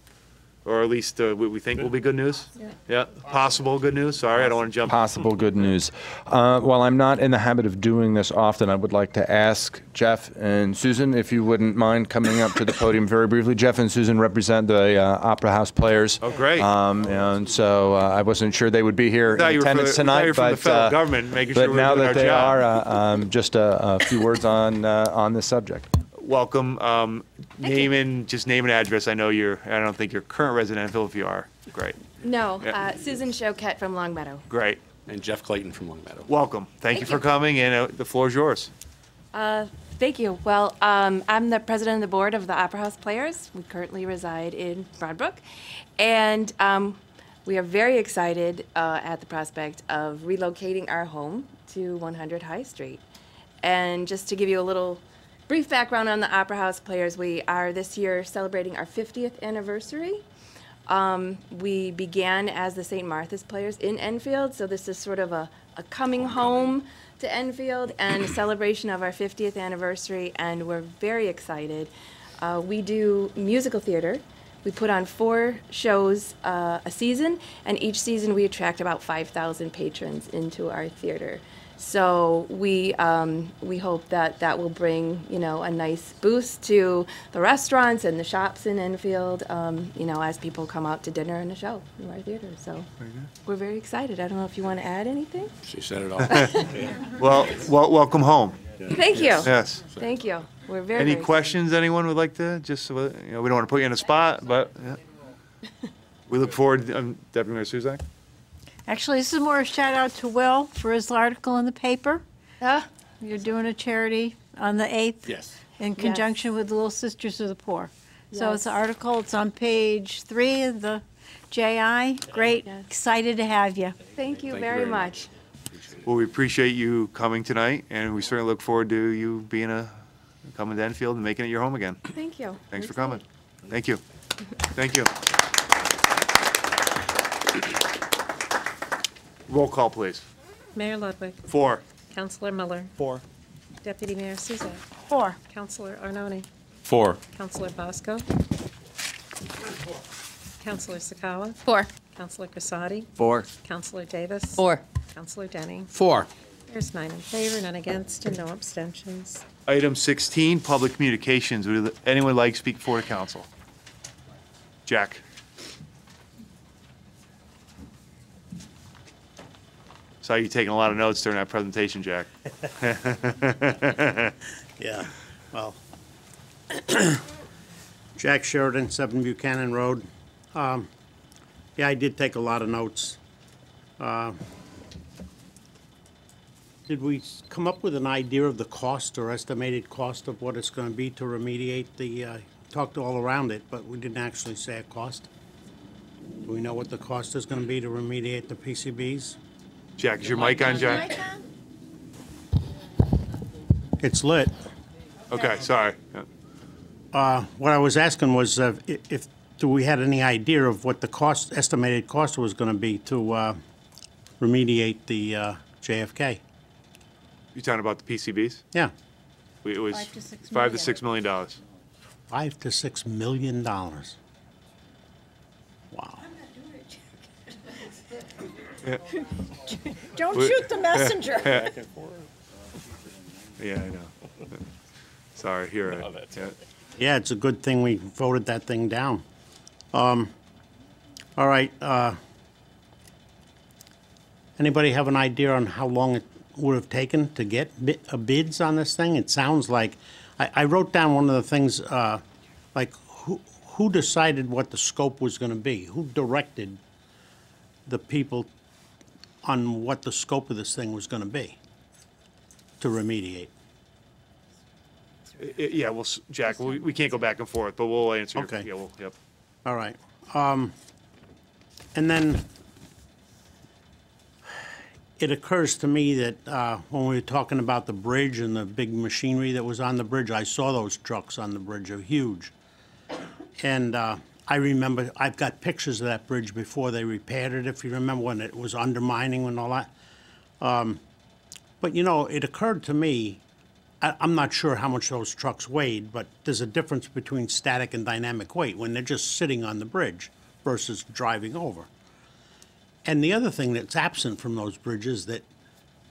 Or at least we think will be good news? Yeah. Possible good news? Sorry, I don't want to jump. Possible good news. While I'm not in the habit of doing this often, I would like to ask Jeff and Susan if you wouldn't mind coming up to the podium very briefly. Jeff and Susan represent the Opera House Players. Oh, great. And so I wasn't sure they would be here in attendance tonight. You're from the federal government, making sure we're now doing that our they job. are, just a few words on this subject. Welcome. Name and address. I don't think you're current resident of Enfield. If you are, great. No, Yeah. Susan Choquette from Longmeadow. Great. And Jeff Clayton from Longmeadow. Welcome. Thank you for coming, and the floor is yours. Thank you. Well, I'm the president of the board of the Opera House Players. We currently reside in Broadbrook, and we are very excited at the prospect of relocating our home to 100 High Street. And just to give you a little brief background on the Opera House Players, we are this year celebrating our 50th anniversary. We began as the St. Martha's Players in Enfield, so this is sort of a coming home to Enfield and a celebration of our 50th anniversary, and we're very excited. We do musical theater. We put on 4 shows a season, and each season we attract about 5,000 patrons into our theater. So we hope that that will bring, you know, a nice boost to the restaurants and the shops in Enfield, you know, as people come out to dinner and a show in our theater. So we're very excited. I don't know if you want to add anything? She said it all. Well, welcome home. Thank you. Yes. Thank you. We're very, Any very questions anyone would like to, just so, you know, we don't want to put you on the spot, but yeah. We look forward, Deputy Mayor Suzak? Actually, this is more a shout out to Will for his article in the paper. You're doing a charity on the 8th. Yes. In Yes. conjunction with the Little Sisters of the Poor. So it's Yes. an article, it's on page 3 of the JI. Great, Yes. excited to have you. Thank you Thank you very very much. Well, we appreciate you coming tonight, and we certainly look forward to you coming to Enfield and making it your home again. Thank you. Thanks for We're coming. Thank you. Thank you. Roll call, please. Mayor Ludwig. 4. Councilor Miller. 4. Deputy Mayor Suzak. 4. Councilor Arnone. 4. Councilor Bosco. Councilor Sakawa. 4. Councilor Casati. 4. Councilor Davis. 4. Councilor Denny. 4. There's 9 in favor, none against, and no abstentions. Item 16, public communications. Would anyone like to speak before the council? Jack. Saw you taking a lot of notes during that presentation, Jack. Yeah, well, Jack Sheridan, 7 Buchanan Road. Yeah, I did take a lot of notes. Did we come up with an idea of the cost or estimated cost of what it's going to be to remediate the, talked all around it, but we didn't actually say a cost? Do we know what the cost is going to be to remediate the PCBs? Jack, is your mic on, Jack? It's lit. Okay, sorry. Yeah. What I was asking was if do we had any idea of what the cost, estimated cost was going to be to remediate the JFK? You talking about the PCBs? Yeah. It was $5 to $6 $5 to $6 million. $5 to $6 million. Wow. Don't shoot the messenger. Yeah, I know. Sorry, you're right. Yeah. Yeah, it's a good thing we voted that thing down. All right. Anybody have an idea on how long it would have taken to get bids on this thing? It sounds like, I wrote down one of the things, like who decided what the scope was going to be? Who directed the people on what the scope of this thing was going to be to remediate? Yeah, well, Jack, we can't go back and forth, but we'll answer. Okay. Yeah, yep. All right. And then it occurs to me that when we were talking about the bridge and the big machinery that was on the bridge, I saw those trucks on the bridge. They're huge. And I remember, I've got pictures of that bridge before they repaired it, if you remember when it was undermining and all that. But, you know, it occurred to me, I'm not sure how much those trucks weighed, but there's a difference between static and dynamic weight when they're just sitting on the bridge versus driving over. And the other thing that's absent from those bridges that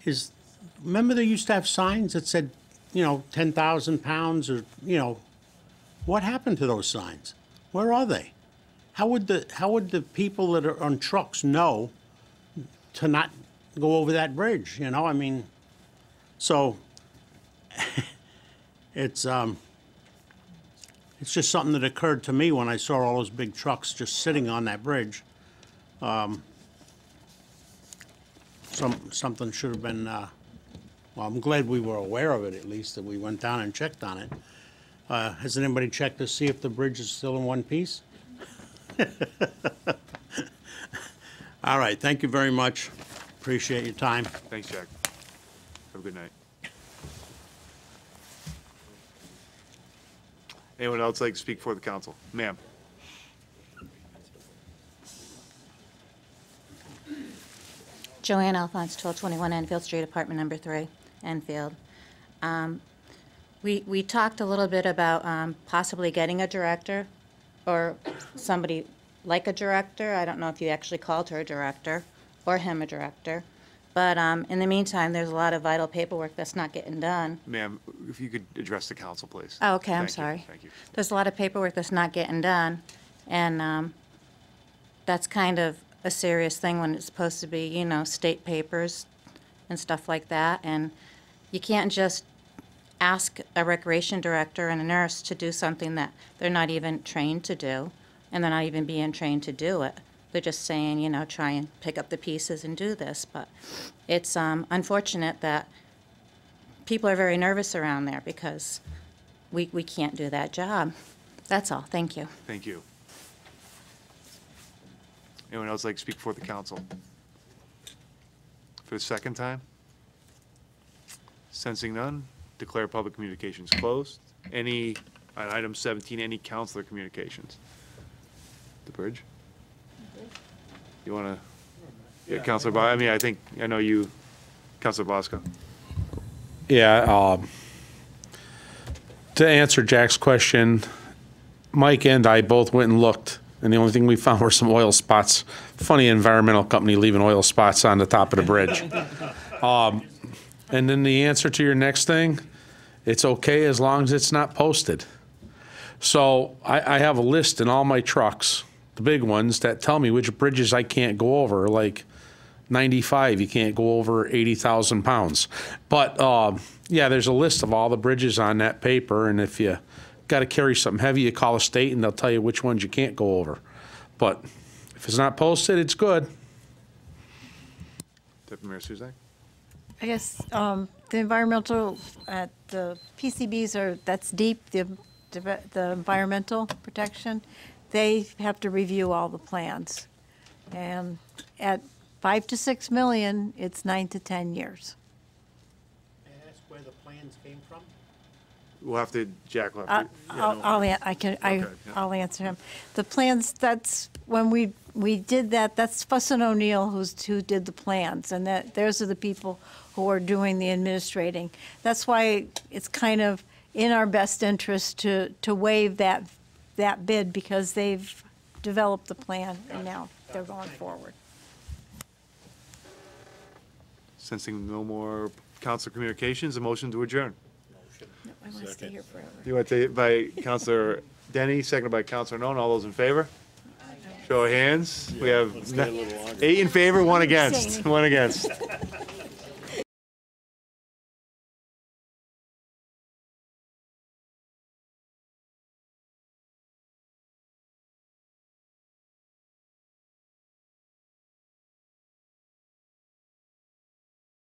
is, remember they used to have signs that said, you know, 10,000 pounds or, you know, what happened to those signs? Where are they? How would the people that are on trucks know to not go over that bridge, you know? I mean, so it's just something that occurred to me when I saw all those big trucks just sitting on that bridge. Something should have been, well, I'm glad we were aware of it at least, that we went down and checked on it. Has anybody checked to see if the bridge is still in one piece? All right, thank you very much. Appreciate your time. Thanks, Jack. Have a good night. Anyone else like to speak for the council? Ma'am. Joanne Alphonse, 1221 Enfield Street, apartment number 3, Enfield. We talked a little bit about possibly getting a director or somebody like a director. I don't know if you actually called her a director or him a director. But in the meantime, there's a lot of vital paperwork that's not getting done. Ma'am, if you could address the council, please. Oh, okay, I'm Thank you. sorry. Thank you. There's a lot of paperwork that's not getting done, and that's kind of a serious thing when it's supposed to be, you know, state papers and stuff like that. And you can't just ask a recreation director and a nurse to do something that they're not even trained to do, and they're not even being trained to do it. They're just saying, you know, try and pick up the pieces and do this. But it's unfortunate that people are very nervous around there because we can't do that job. That's all. Thank you. Thank you. Anyone else like to speak before the council? For the second time? Sensing none, declare public communications closed. Any, on item 17, any counselor communications? The bridge? You want to, yeah, Counselor I know you, Counselor Bosco. Yeah, to answer Jack's question, Mike and I both went and looked, and the only thing we found were some oil spots. Funny environmental company leaving oil spots on the top of the bridge. And then the answer to your next thing, it's okay as long as it's not posted. So I have a list in all my trucks, the big ones, that tell me which bridges I can't go over, like 95, you can't go over 80,000 pounds. But yeah, there's a list of all the bridges on that paper, and if you got to carry something heavy, you call a state and they'll tell you which ones you can't go over. But if it's not posted, it's good. Deputy Mayor Suzak? I guess the environmental, the PCBs that's deep, the environmental protection, they have to review all the plans. And at 5 to 6 million, it's 9 to 10 years. May I ask where the plans came from? We'll have to, Jack will have to. I'll answer him. The plans, that's, when we did that, that's Fuss and O'Neill who did the plans, and those are the people who are doing the administrating. That's why it's kind of in our best interest to waive that bid, because they've developed the plan and now they're going forward. Sensing no more council communications, a motion to adjourn. No, I want to stay here forever. You want to, by Counselor Denny, seconded by Counselor Nolan. All those in favor? Show of hands. We have 8 in favor, 1 against. 1 against.